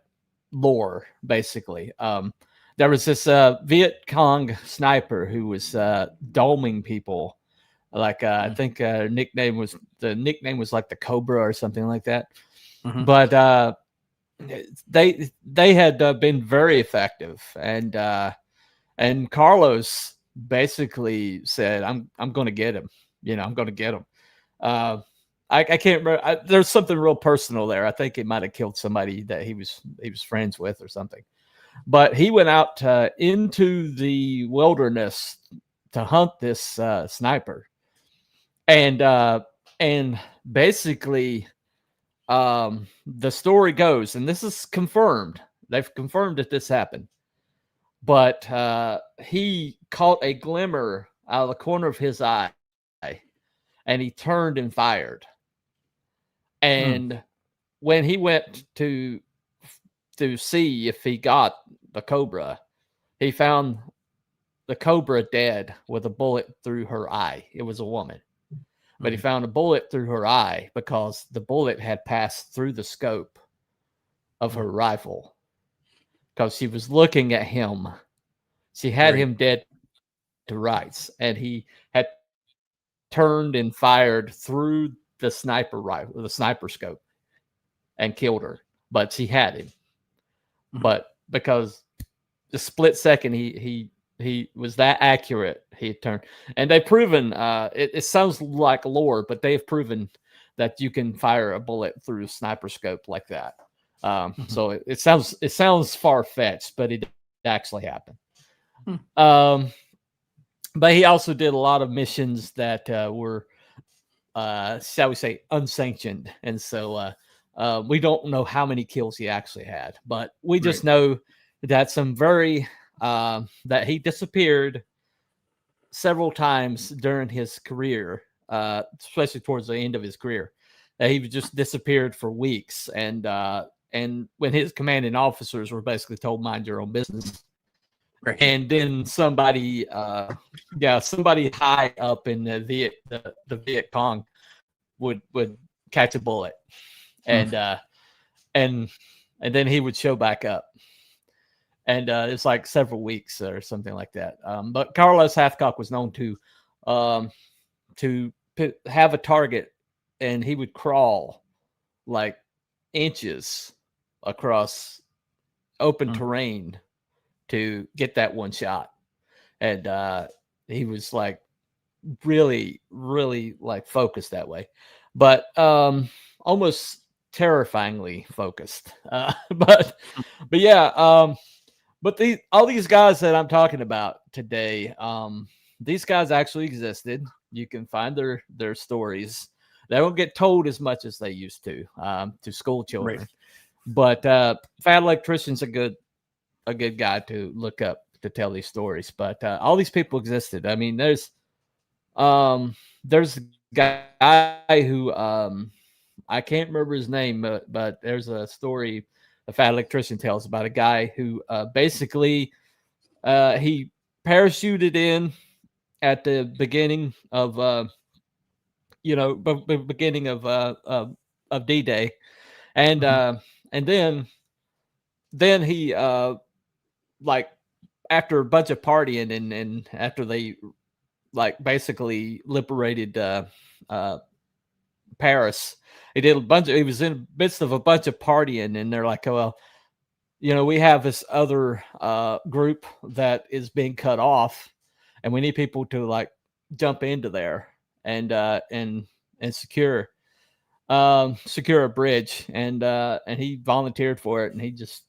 lore, basically. There was this Viet Cong sniper who was doming people. Like I think the nickname was like the Cobra or something like that. Mm-hmm. But they had been very effective, and Carlos basically said, I'm going to get him. You know, I'm going to get him. I can't remember. There's something real personal there. I think it might have killed somebody that he was friends with or something. But he went out into the wilderness to hunt this sniper, and basically. The story goes, and this is confirmed. They've confirmed that this happened. But he caught a glimmer out of the corner of his eye, and he turned and fired. And when he went to see if he got the Cobra, he found the Cobra dead with a bullet through her eye. It was a woman. But he found a bullet through her eye because the bullet had passed through the scope of her rifle because she was looking at him. She had him dead to rights, and he had turned and fired through the sniper rifle, the sniper scope, and killed her. But she had him. But because the split second he was that accurate, he turned. And they've proven, it sounds like lore, but they've proven that you can fire a bullet through a sniper scope like that. So it sounds far-fetched, but it actually happened. But he also did a lot of missions that were, shall we say, unsanctioned. And so we don't know how many kills he actually had, but we just know that some very... that he disappeared several times during his career, especially towards the end of his career. That he just disappeared for weeks, and when his commanding officers were basically told, "Mind your own business," and then somebody high up in the Viet Cong would catch a bullet, and then he would show back up. And it's like several weeks or something like that. But Carlos Hathcock was known to to have a target, and he would crawl like inches across open terrain to get that one shot. And he was like really, really like focused that way, but almost terrifyingly focused. But yeah, but all these guys that I'm talking about today, these guys actually existed. You can find their stories. They don't get told as much as they used to school children. Right. But Fat Electrician's a good guy to look up to tell these stories. But all these people existed. I mean, there's a guy who I can't remember his name, but there's a story the Fat Electrician tells about a guy who basically he parachuted in at the beginning of beginning of D-Day, and then he like after a bunch of partying and after they like basically liberated Paris, he was in the midst of a bunch of partying, and they're like, oh, well, we have this other group that is being cut off, and we need people to like jump into there and secure a bridge, and he volunteered for it, and he just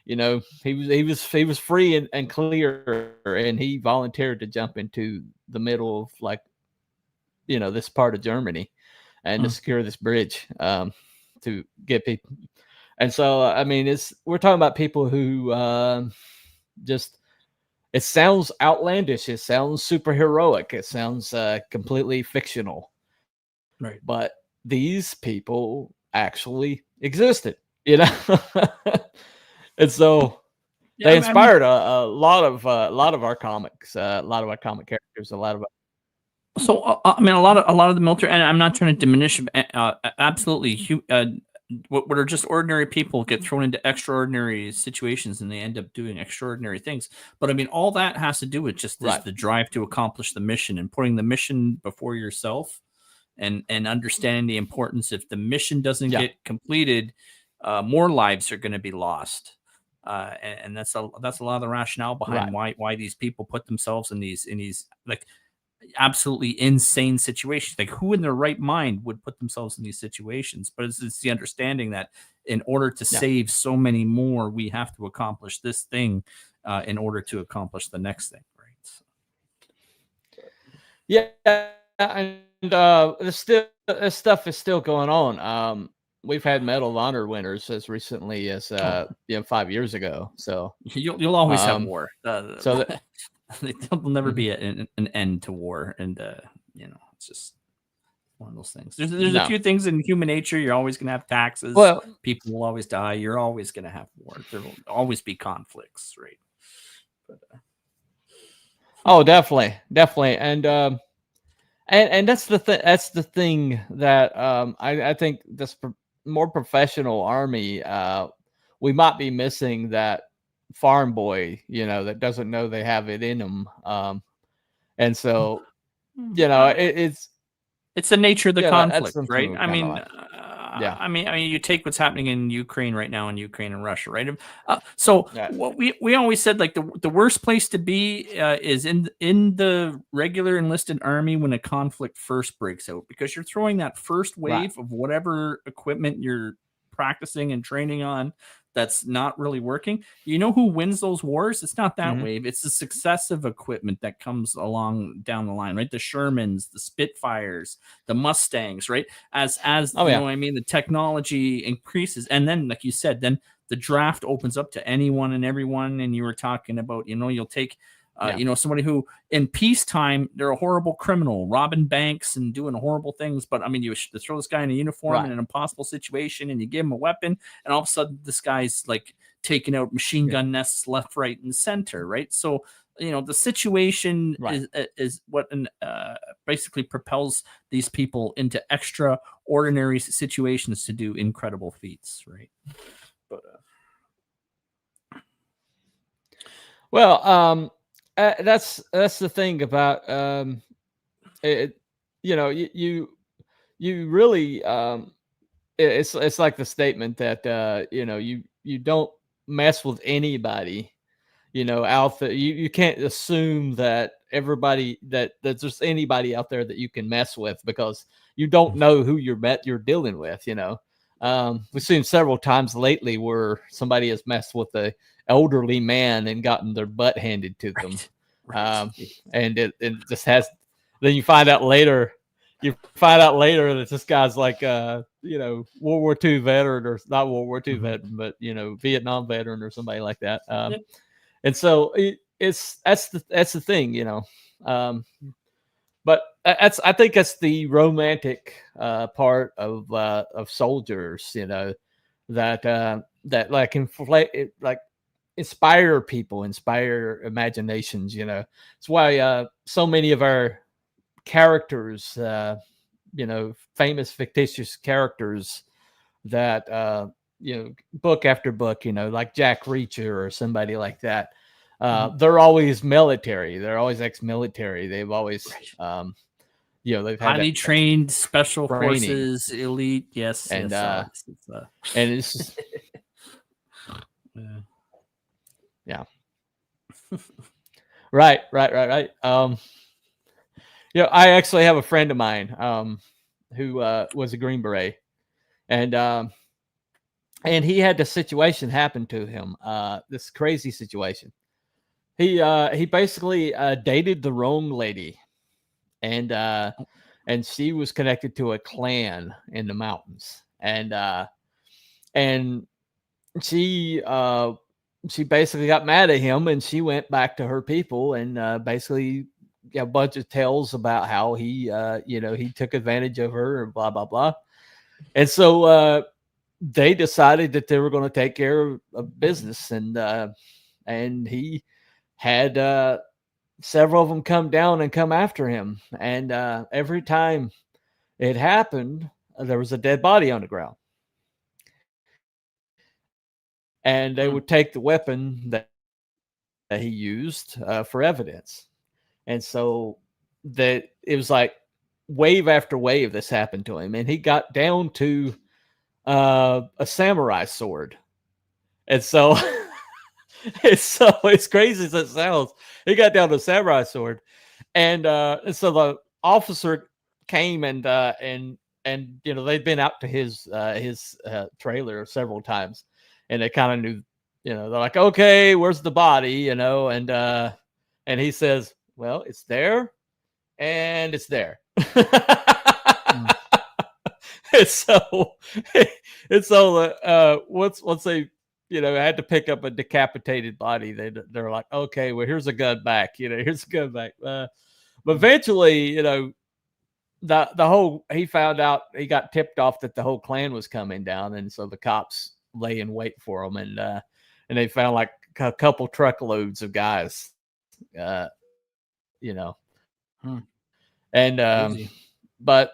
he was free and clear, and he volunteered to jump into the middle of like this part of Germany and to secure this bridge to get people. And so I mean, we're talking about people who just, it sounds outlandish, it sounds superheroic, it sounds completely fictional, right? But these people actually existed, and so they inspired a lot of our comics, a lot of our comic characters, a lot of. So I mean, a lot of the military, and I'm not trying to diminish. Absolutely, what are just ordinary people get thrown into extraordinary situations, and they end up doing extraordinary things. But I mean, all that has to do with just the drive to accomplish the mission and putting the mission before yourself, and understanding the importance. If the mission doesn't get completed, more lives are going to be lost. And that's a lot of the rationale behind why these people put themselves in these like absolutely insane situations. Like, who in their right mind would put themselves in these situations? But it's the understanding that in order to save so many more, we have to accomplish this thing in order to accomplish the next thing, right? So. Yeah, and this stuff is still going on. We've had Medal of Honor winners as recently as 5 years ago. So you'll always have war. There'll never be an end to war, and it's just one of those things. There's a few things in human nature. You're always going to have taxes. Well, people will always die. You're always going to have war. There will always be conflicts, right? But, definitely, and that's the thing. That's the thing that I think this more professional army, we might be missing that farm boy, that doesn't know they have it in them, and so it's the nature of the conflict, right? I mean, I mean, you take what's happening in Ukraine right now, in Ukraine and Russia, right? So what we always said, like the worst place to be is in the regular enlisted army when a conflict first breaks out, because you're throwing that first wave of whatever equipment you're practicing and training on that's not really working. You know who wins those wars? It's not that wave. It's the successive equipment that comes along down the line, right? The Shermans, the Spitfires, the Mustangs, right? As the technology increases, and then, like you said, then the draft opens up to anyone and everyone. And you were talking about, you'll take somebody who in peacetime, they're a horrible criminal, robbing banks and doing horrible things. But I mean, you throw this guy in a uniform in an impossible situation, and you give him a weapon, and all of a sudden this guy's like taking out machine gun nests left, right, and center, right? So, the situation is what basically propels these people into extraordinary situations to do incredible feats, right? But that's the thing about you really it's like the statement that you don't mess with anybody out there. You can't assume that everybody that there's anybody out there that you can mess with, because you don't know who you're dealing with. We've seen several times lately where somebody has messed with a elderly man and gotten their butt handed to them. And it just has, then you find out later that this guy's like World War II veteran, or not World War II veteran, but Vietnam veteran or somebody like that. And so that's the thing. But I think that's the romantic part of soldiers, that like inflate, like inspire people, inspire imaginations. It's why so many of our characters, famous fictitious characters that book after book, like Jack Reacher or somebody like that. They're always military. They're always ex-military. They've always, they've had highly trained special training. Forces elite. Yes, and yes, and it's just, yeah. Right. I actually have a friend of mine who was a Green Beret, and he had this situation happen to him. This crazy situation. He basically dated the wrong lady, and she was connected to a clan in the mountains, and she basically got mad at him, and she went back to her people and basically a bunch of tales about how he he took advantage of her and blah blah blah. And so they decided that they were going to take care of business, and he had several of them come down and come after him, and every time it happened, there was a dead body on the ground, and they would take the weapon that he used for evidence. And so that it was like wave after wave this happened to him, and he got down to a samurai sword. And so it's crazy as it sounds, he got down to a samurai sword, and so the officer came and they'd been out to his trailer several times, and they kind of knew, they're like, okay, where's the body, and he says, well, it's there and it's there. And so once they had to pick up a decapitated body, they're like, okay, well, here's a gun back, here's a gun back. But eventually, the whole, he found out, he got tipped off that the whole clan was coming down, and so the cops lay in wait for him, and they found like a couple truckloads of guys, and but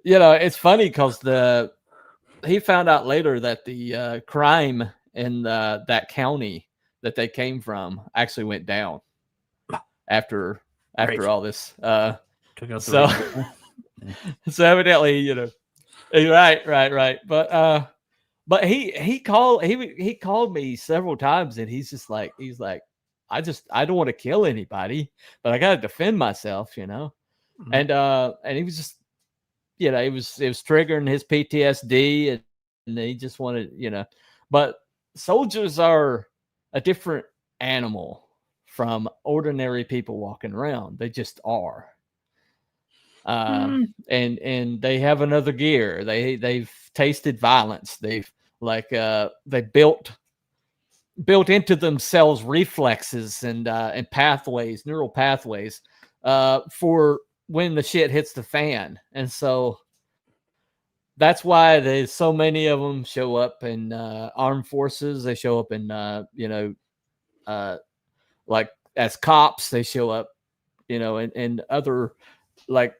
it's funny because he found out later that the crime in that county that they came from actually went down after all this. So evidently, right. But he called me several times, and he's like, I don't want to kill anybody, but I got to defend myself, Mm-hmm. And he was just, it was triggering his PTSD, and he just wanted, but soldiers are a different animal from ordinary people walking around. They just are. And they have another gear. They've tasted violence. They've they built into themselves reflexes and pathways, neural pathways, for when the shit hits the fan. And so that's why there's so many of them show up in armed forces. They show up in like as cops. They show up, and other like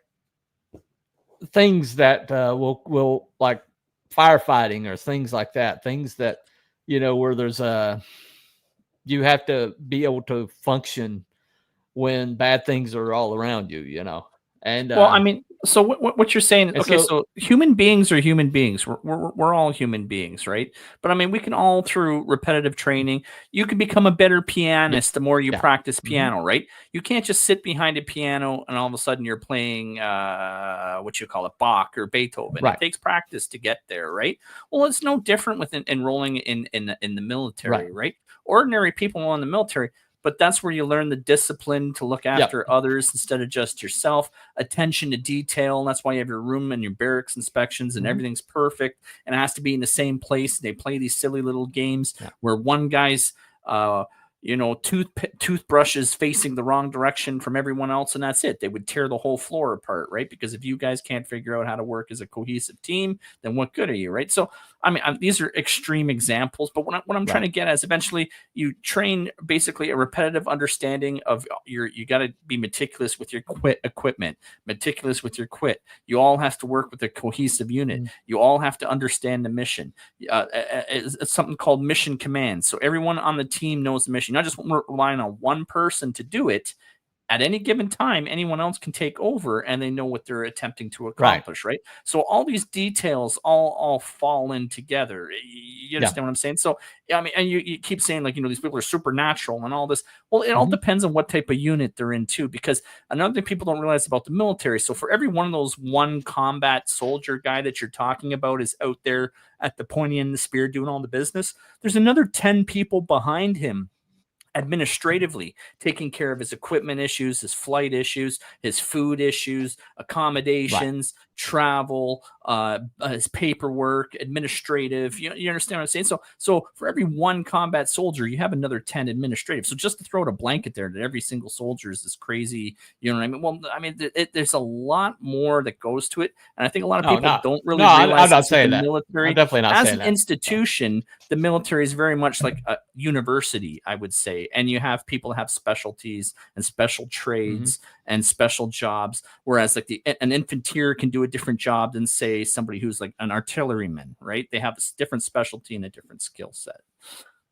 things that will like firefighting or things like that. Things that where there's you have to be able to function when bad things are all around you, And well, I mean, so what you're saying? Okay, so human beings are human beings. We're all human beings, right? But I mean, we can all through repetitive training. You can become a better pianist the more you practice piano, right? You can't just sit behind a piano and all of a sudden you're playing what you call it, Bach or Beethoven. Right. It takes practice to get there, right? Well, it's no different with enrolling in the military, right? Ordinary people in the military. But that's where you learn the discipline to look after others instead of just yourself. Attention to detail. That's why you have your room and your barracks inspections and everything's perfect and it has to be in the same place. They play these silly little games where one guy's toothbrush is facing the wrong direction from everyone else, and that's it. They would tear the whole floor apart, right? Because if you guys can't figure out how to work as a cohesive team, then what good are you, right? So, I mean, these are extreme examples, but what I'm trying to get at is eventually you train basically a repetitive understanding of you got to be meticulous with your equipment, meticulous with your quit. You all have to work with a cohesive unit. You all have to understand the mission. It's something called mission command. So everyone on the team knows the mission. You're not just relying on one person to do it. At any given time, anyone else can take over and they know what they're attempting to accomplish, right? So all these details all fall in together. You understand what I'm saying? So, I mean, and you keep saying like, these people are supernatural and all this. Well, it all depends on what type of unit they're in too, because another thing people don't realize about the military. So for every one of those one combat soldier guy that you're talking about is out there at the pointy end of the spear doing all the business, there's another 10 people behind him administratively taking care of his equipment issues, his flight issues, his food issues, accommodations, travel, his paperwork, administrative. You understand what I'm saying? So for every one combat soldier, you have another 10 administrative. So just to throw out a blanket there that every single soldier is this crazy, you know what I mean? Well, I mean, there's a lot more that goes to it. And I think a lot of people don't really realize I'm not saying that. Military, I'm definitely not as saying an that. institution, the military is very much like a university, I would say. And you have people have specialties and special trades and special jobs, whereas like an infantry can do a different job than say somebody who's like an artilleryman, right? They have a different specialty and a different skill set.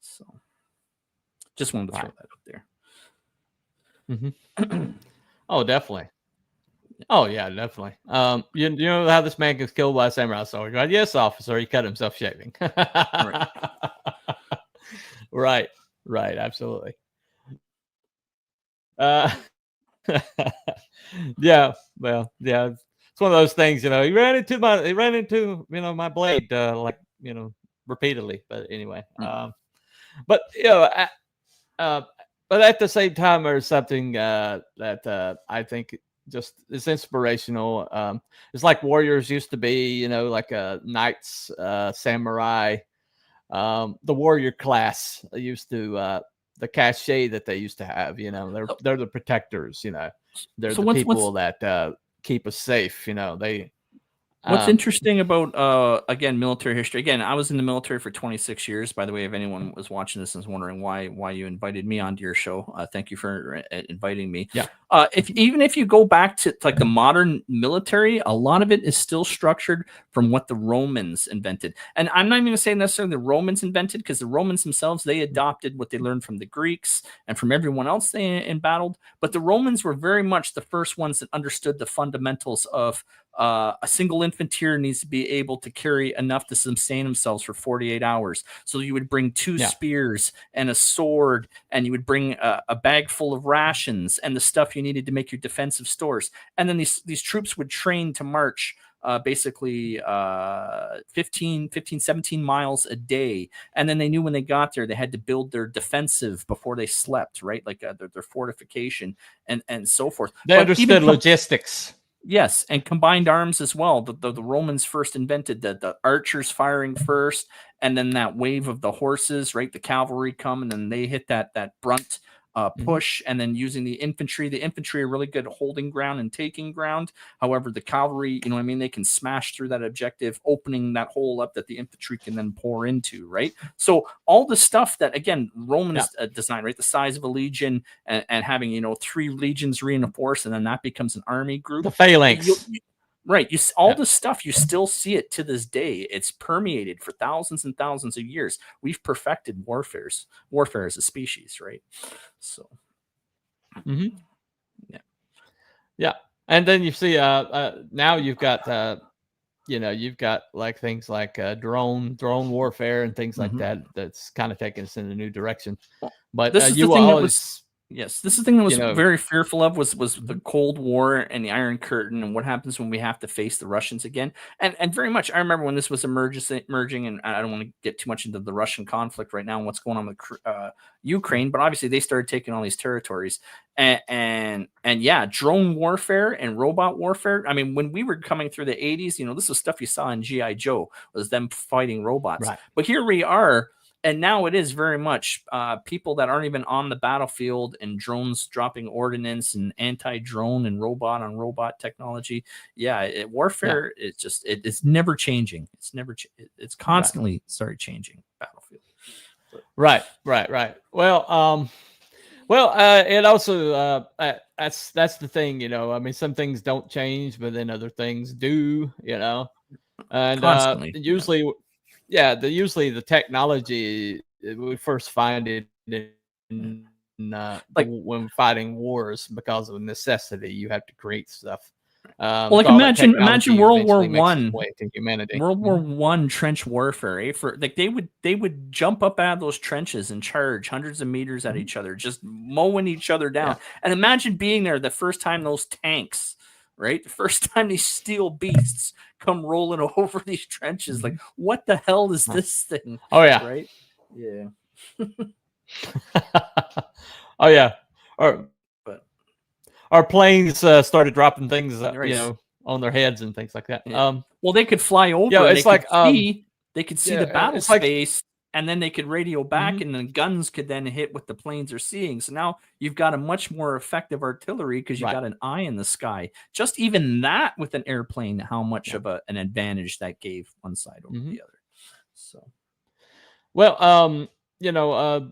So just wanted to throw that out there. Oh, definitely. Oh yeah, definitely. You know how this man gets killed by a samurai sword? Right? Yes, officer. He cut himself shaving. Right. Absolutely. Yeah. Well, yeah. It's one of those things, he ran into my blade, repeatedly. But anyway, but but at the same time, there's something that I think just is inspirational. It's like warriors used to be, like knights, samurai. The warrior class used to the cachet that they used to have. They're the protectors. They're the people that keep us safe. They. What's interesting about, again, military history. Again, I was in the military for 26 years. By the way, if anyone was watching this and is wondering why you invited me onto your show, thank you for inviting me. Yeah. Even if you go back to like the modern military, a lot of it is still structured from what the Romans invented. And I'm not even going to say necessarily the Romans invented, because the Romans themselves, they adopted what they learned from the Greeks and from everyone else they battled. But the Romans were very much the first ones that understood the fundamentals of a single infantry needs to be able to carry enough to sustain themselves for 48 hours. So you would bring 2 spears and a sword, and you would bring a bag full of rations and the stuff you needed to make your defensive stores. And then these troops would train to march basically 17 miles a day. And then they knew when they got there, they had to build their defensive before they slept, right? Like their fortification and so forth. They understood logistics. Yes, and combined arms as well. The Romans first invented the archers firing first, and then that wave of the horses, right? The cavalry come, and then they hit that brunt push, and then using the infantry. The infantry are really good at holding ground and taking ground. However, the cavalry, they can smash through that objective, opening that hole up that the infantry can then pour into, right? So all the stuff that, again, Romans designed, right? The size of a legion and having, 3 legions reinforced, and then that becomes an army group. The phalanx. Right. All this stuff, you still see it to this day. It's permeated for thousands and thousands of years. We've perfected warfare as a species, right? So, yeah. And then you see, now you've got, you've got like things like drone warfare and things like that. That's kind of taking us in a new direction. But this is you the thing always, that was. Yes, this is the thing that was you know, very fearful of was the Cold War and the Iron Curtain and what happens when we have to face the Russians again. And very much, I remember when this was emerging, and I don't want to get too much into the Russian conflict right now and what's going on with Ukraine, but obviously they started taking all these territories and yeah, drone warfare and robot warfare. I mean, when we were coming through the 80s, this was stuff you saw in G.I. Joe, was them fighting robots. Right. But here we are. And now it is very much people that aren't even on the battlefield and drones dropping ordnance and anti-drone and robot on robot technology. Yeah, warfare is just it's never changing. It's never it's constantly changing battlefield. Right. Well, it also that's the thing, I mean, some things don't change, but then other things do, and usually. Yeah, usually the technology, we first find it in like when fighting wars because of necessity. You have to create stuff. Like imagine World War I, humanity. World War I trench warfare. For like they would jump up out of those trenches and charge hundreds of meters at each other, just mowing each other down. Yeah. And imagine being there the first time those tanks. Right, the first time these steel beasts come rolling over these trenches, like what the hell is this thing? Oh yeah, right, yeah. Oh yeah, our planes started dropping things, on their heads and things like that. Yeah. Well, they could fly over. Yeah, it's like they could see the battle space. And then they could radio back, and then guns could then hit what the planes are seeing. So now you've got a much more effective artillery because you've got an eye in the sky. Just even that with an airplane, how much of an advantage that gave one side over the other. So, well,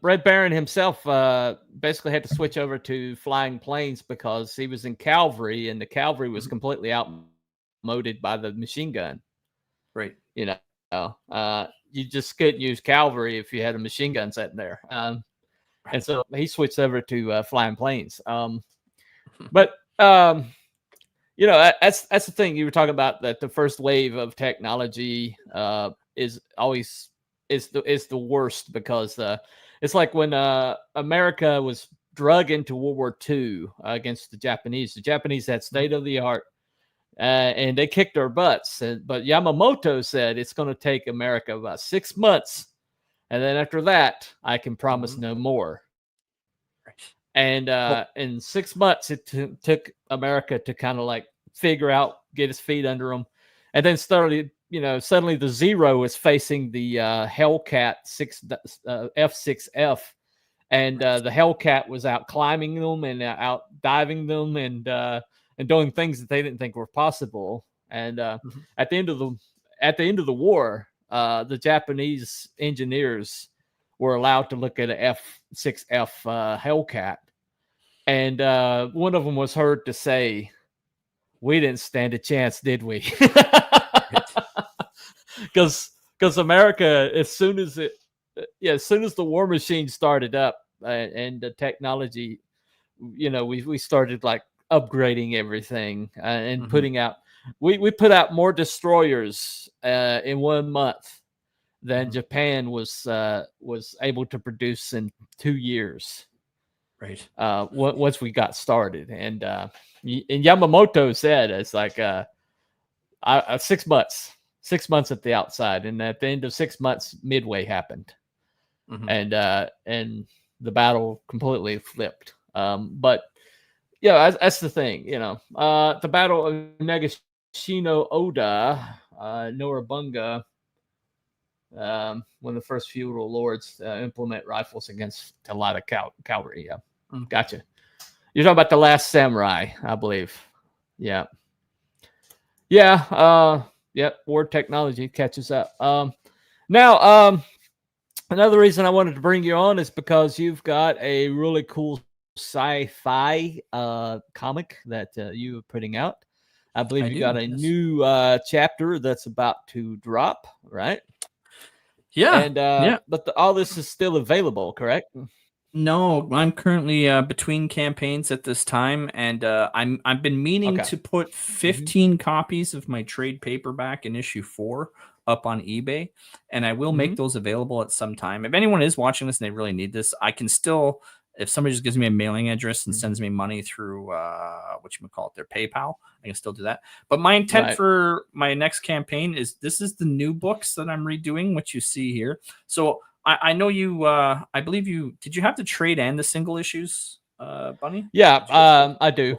Red Baron himself basically had to switch over to flying planes because he was in cavalry, and the cavalry was completely outmoded by the machine gun. Right. You just couldn't use cavalry if you had a machine gun sitting there. And so he switched over to flying planes. But that's the thing you were talking about, that the first wave of technology is always the worst, because it's like when America was drug into World War II against the Japanese. The Japanese had state of the art. And they kicked our butts. But Yamamoto said it's going to take America about 6 months. And then after that, I can promise no more. Right. And in 6 months, it took America to kind of like figure out, get his feet under them. And then suddenly the Zero is facing the Hellcat F6F. And the Hellcat was out climbing them and out diving them and doing things that they didn't think were possible. And at the end of the war, the Japanese engineers were allowed to look at an F6F Hellcat, and one of them was heard to say, "We didn't stand a chance, did we?" Because America, as soon as the war machine started up and the technology, we started like upgrading everything and putting out. We put out more destroyers in 1 month than Japan was able to produce in 2 years. Right. Once we got started, and Yamamoto said it's like 6 months. 6 months at the outside, and at the end of 6 months, Midway happened, and the battle completely flipped. But yeah, that's the thing, the Battle of Nagashino Oda, Norabunga, when the first feudal lords implement rifles against a lot of cavalry. Yeah, gotcha. You're talking about The Last Samurai, I believe. Yeah. War technology catches up. Now, another reason I wanted to bring you on is because you've got a really cool sci-fi comic that you are putting out. I believe you got a new chapter that's about to drop, right? Yeah. And but all this is still available, correct? No, I'm currently between campaigns at this time, and I've been meaning to put 15 copies of my trade paperback in issue 4 up on eBay, and I will make those available at some time. If anyone is watching this and they really need this, I can still, if somebody just gives me a mailing address and sends me money through their PayPal, I can still do that. But my intent for my next campaign is this is the new books that I'm redoing, which you see here. So I know you. I believe you. Did you have the trade and the single issues, Bunny? Yeah, I do.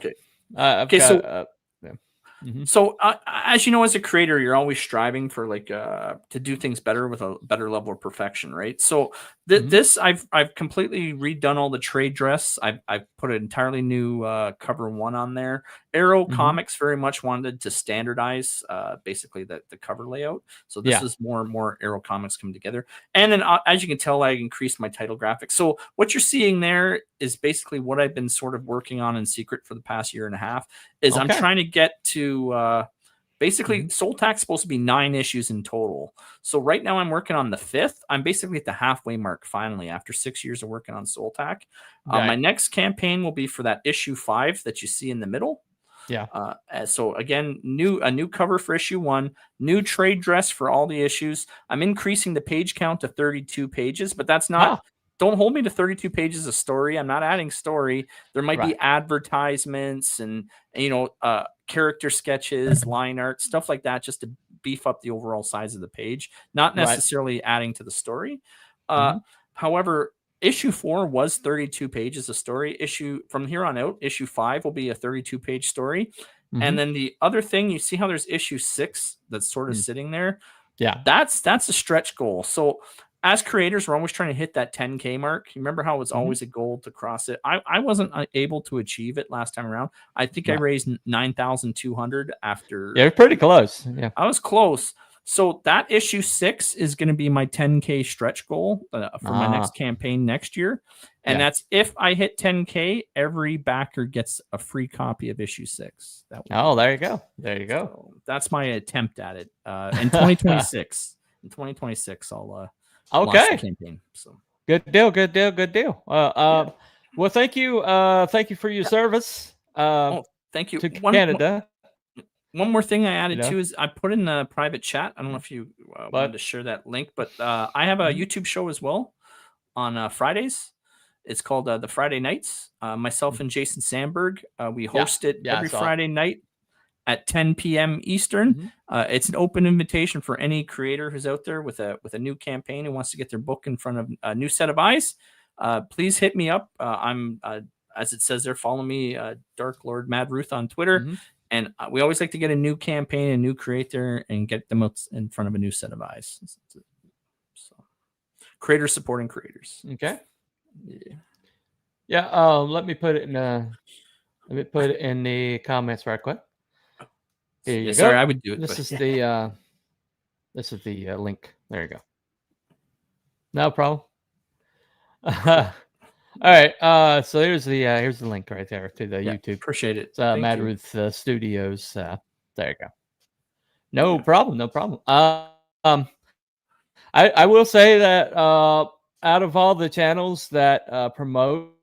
Okay. So as you know, as a creator, you're always striving for to do things better with a better level of perfection, right? So this I've completely redone all the trade dress. I've put an entirely new cover 1 on there. Arrow Comics very much wanted to standardize basically the cover layout. So this is more and more Arrow Comics coming together. And then as you can tell, I increased my title graphics. So what you're seeing there is basically what I've been sort of working on in secret for the past year and a half. I'm trying to get to basically Soul Tack's supposed to be 9 issues in total. So right now I'm working on the 5th. I'm basically at the halfway mark finally after 6 years of working on Soul Tack. My next campaign will be for that issue 5 that you see in the middle. So again, a new cover for issue 1, new trade dress for all the issues. I'm increasing the page count to 32 pages, but that's not. Don't hold me to 32 pages of story. I'm not adding story. There might be advertisements and character sketches, line art, stuff like that, just to beef up the overall size of the page. Not necessarily adding to the story. However, issue 4 was 32 pages of story. From here on out, issue 5 will be a 32-page story. And then the other thing, you see how there's issue 6 that's sort of sitting there? Yeah. That's a stretch goal. So as creators, we're always trying to hit that 10K mark. You remember how it was always a goal to cross it? I wasn't able to achieve it last time around. I think I raised 9,200 after. Yeah, pretty close. Yeah, I was close. So that issue 6 is going to be my 10K stretch goal for my next campaign next year. And that's if I hit 10K, every backer gets a free copy of issue 6. There you go. There you go. So that's my attempt at it. In 2026. In 2026, I'll launch the campaign. So good deal. Well, thank you for your service. Thank you to Canada. One more thing I added too is I put in the private chat. I don't know if you wanted to share that link, but I have a YouTube show as well on Fridays. It's called The Friday Nights. Myself and Jason Sandberg, we host it every Friday night at 10 p.m. Eastern. It's an open invitation for any creator who's out there with a new campaign who wants to get their book in front of a new set of eyes. Please hit me up. I'm as it says there, follow me, Dark Lord Mad Ruth on Twitter. And we always like to get a new campaign, a new creator, and get them in front of a new set of eyes. So, creators supporting creators. Okay. Yeah. Let me put it in. The comments right quick. Here you go. Sorry, I would do it. This is the link. There you go. No problem. All right, so here's the link right there to the YouTube. Appreciate it. It's Mad Ruth Studios. There you go. No problem. I will say that out of all the channels that promote,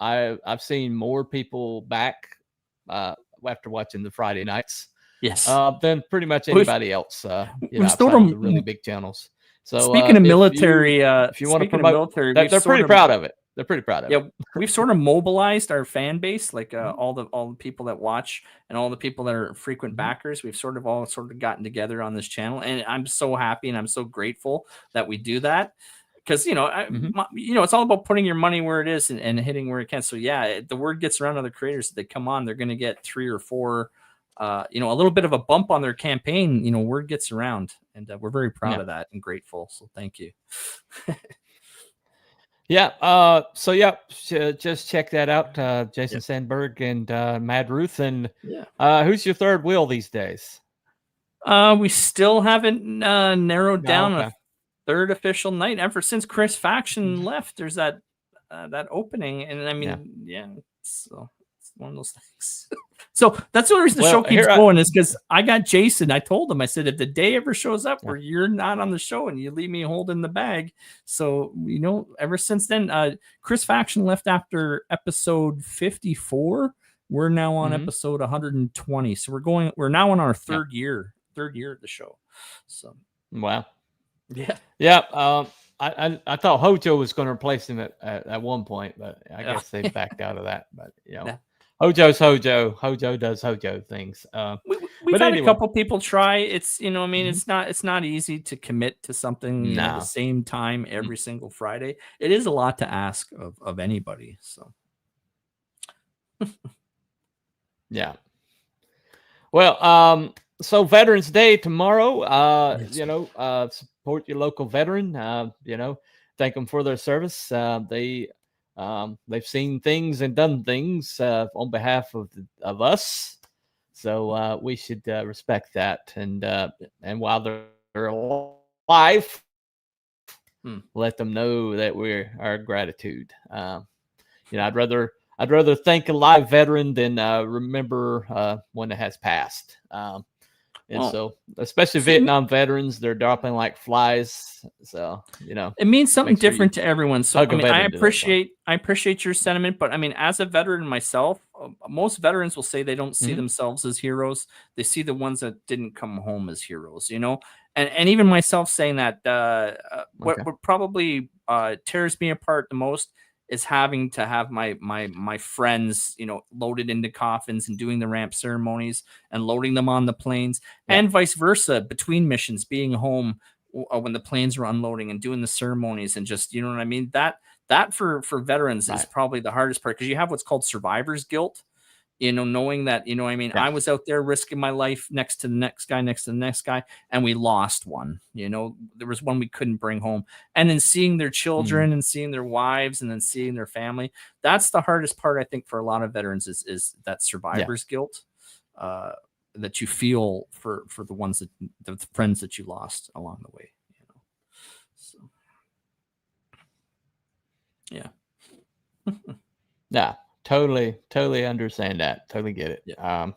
I've seen more people back after watching the Friday nights. Yes. Than pretty much anybody else. Outside of the really big channels. So speaking of military, if you want to promote, military, they're pretty proud of it. They're pretty proud of it. Yeah, we've sort of mobilized our fan base, like all the people that watch and all the people that are frequent backers. We've all gotten together on this channel, and I'm so happy and I'm so grateful that we do that. Because it's all about putting your money where it is and hitting where it can. So yeah, the word gets around to other creators that they come on, they're going to get 3 or 4. A little bit of a bump on their campaign, word gets around, and we're very proud of that and grateful. So thank you. Just check that out. Jason Sandberg and Mad Ruth. And who's your third wheel these days? We still haven't narrowed down a third official knight ever since Chris Faction left. There's that opening, and I mean, so one of those things. So that's the only reason the show keeps going is because I got Jason. I told him, I said, if the day ever shows up where you're not on the show and you leave me holding the bag. So, ever since then, Chris Faction left after episode 54. We're now on episode 120. So we're now on our third year of the show. So, wow. Yeah. Yeah. I thought Hojo was going to replace him at one point, but I guess they backed out of that. But Hojo's Hojo. Hojo does Hojo things. We've had a couple people try. It's it's not easy to commit to something the same time every single Friday. It is a lot to ask of anybody. So yeah. Well, so Veterans Day tomorrow. Support your local veteran. Thank them for their service. They've seen things and done things on behalf of us, so we should respect that. And while they're alive, let them know that we're our gratitude. I'd rather thank a live veteran than remember one that has passed. So, especially Vietnam veterans, they're dropping like flies. So, it means something different to everyone. So, I appreciate your sentiment, but as a veteran myself, most veterans will say they don't see themselves as heroes. They see the ones that didn't come home as heroes, and even myself saying that, what probably tears me apart the most is having to have my friends, loaded into coffins and doing the ramp ceremonies and loading them on the planes, and vice versa between missions, being home when the planes were unloading and doing the ceremonies and just, that for veterans is probably the hardest part, because you have what's called survivor's guilt. Knowing that, I was out there risking my life next to the next guy, and we lost one. There was one we couldn't bring home. And then seeing their children and seeing their wives and then seeing their family, that's the hardest part, I think, for a lot of veterans is that survivor's guilt that you feel for the ones the friends that you lost along the way. So, yeah. Yeah. Totally understand that. Totally get it. Yeah.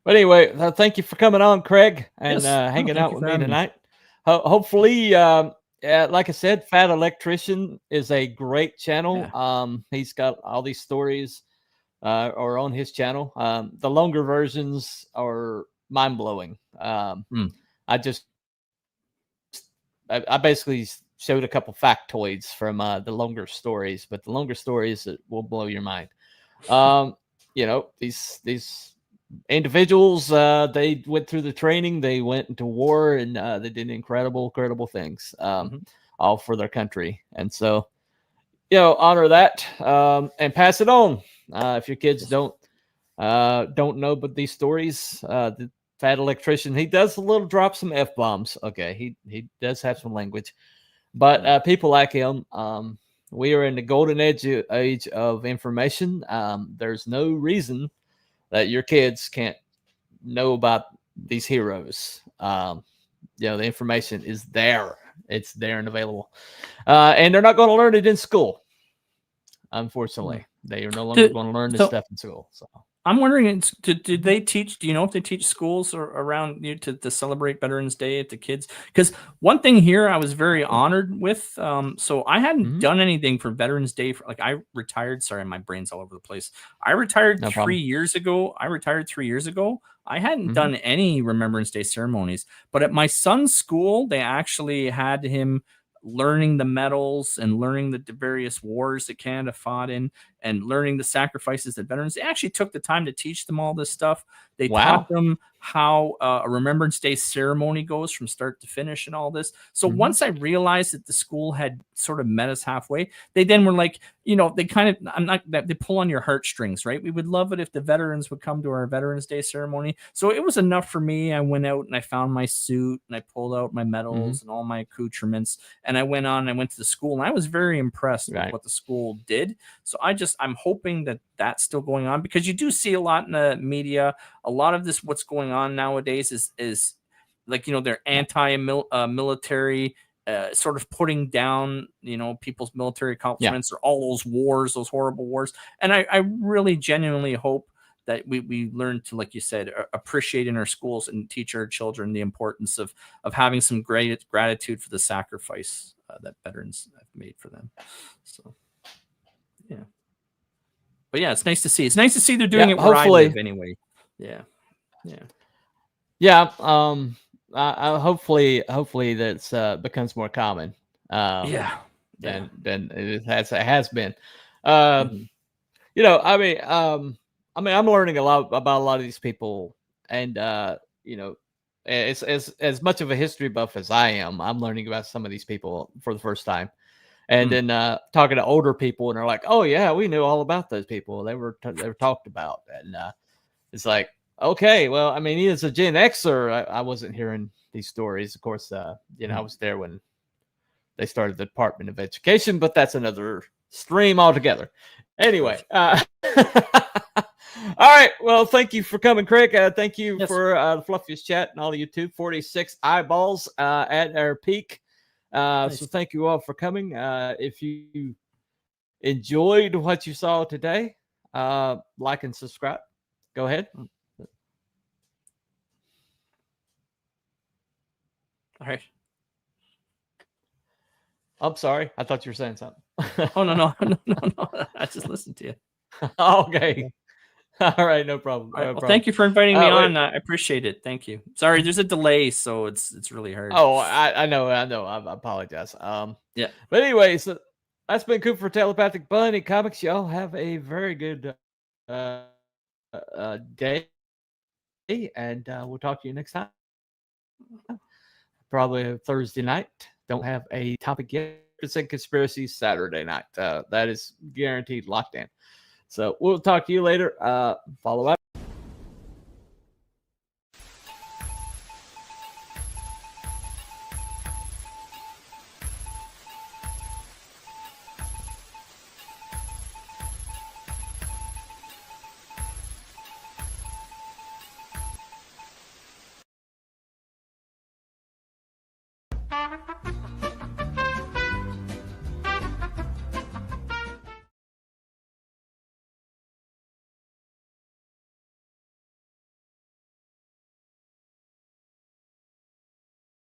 But anyway, thank you for coming on, Craig, and hanging out with me tonight. Hopefully, like I said, Fat Electrician is a great channel. Yeah. He's got all these stories are on his channel. The longer versions are mind blowing. I basically showed a couple factoids from the longer stories, but the longer stories will blow your mind. These individuals, they went through the training, they went into war, and they did incredible things, all for their country. And so, honor that and pass it on. If your kids don't know but these stories, the Fat Electrician, he does drop some F-bombs. Okay, he does have some language. But people like him, we are in the golden age of information. There's no reason that your kids can't know about these heroes. The information is there. It's there and available. And they're not going to learn it in school. Unfortunately, they are no longer going to learn this stuff in school. So I'm wondering, did they teach? Do you know if they teach schools or around to celebrate Veterans Day at the kids? Because one thing here I was very honored with. So I hadn't done anything for Veterans Day. I retired. Sorry, my brain's all over the place. I retired 3 years ago. I hadn't done any Remembrance Day ceremonies, but at my son's school, they actually had him learning the medals and learning the various wars that Canada fought in and learning the sacrifices that veterans. They actually took the time to teach them all this stuff. They taught them how a Remembrance Day ceremony goes from start to finish and all this. So once I realized that the school had sort of met us halfway, they then were like, they kind of, they pull on your heartstrings, right? We would love it if the veterans would come to our Veterans Day ceremony. So it was enough for me. I went out and I found my suit and I pulled out my medals and all my accoutrements. And I went on and I went to the school and I was very impressed with what the school did. So I'm hoping that that's still going on, because you do see a lot in the media. A lot of this, what's going on nowadays is like, they're anti-military sort of putting down, people's military accomplishments or all those wars, those horrible wars. And I really genuinely hope that we learn to, like you said, appreciate in our schools and teach our children the importance of having some great gratitude for the sacrifice that veterans have made for them. So, yeah. But yeah, it's nice to see. It's nice to see they're doing it where I live anyway. Yeah. Hopefully that becomes more common. Than it has been. I'm learning a lot about a lot of these people, and it's as much of a history buff as I am. I'm learning about some of these people for the first time, and then talking to older people, and they're like, "Oh yeah, we knew all about those people. They were talked about," and it's like, okay, well, I mean, as a Gen Xer, I wasn't hearing these stories. Of course, I was there when they started the Department of Education, but that's another stream altogether. Anyway, all right. Well, thank you for coming, Craig. Thank you for the fluffiest chat and all of YouTube. 46 eyeballs at our peak. Nice. So thank you all for coming. If you enjoyed what you saw today, like and subscribe. Go ahead. All right. I'm sorry. I thought you were saying something. Oh, no. I just listened to you. Okay. All right. No problem. Well, thank you for inviting me on. I appreciate it. Thank you. Sorry, there's a delay, so it's really hard. Oh, I know. I apologize. Yeah. But anyway, so that's been Coop for Telepathic Bunny Comics. Y'all have a very good day, and we'll talk to you next time. Probably a Thursday night. Don't have a topic yet. It's a conspiracy Saturday night. That is guaranteed locked in. So we'll talk to you later. Follow up. Thank you.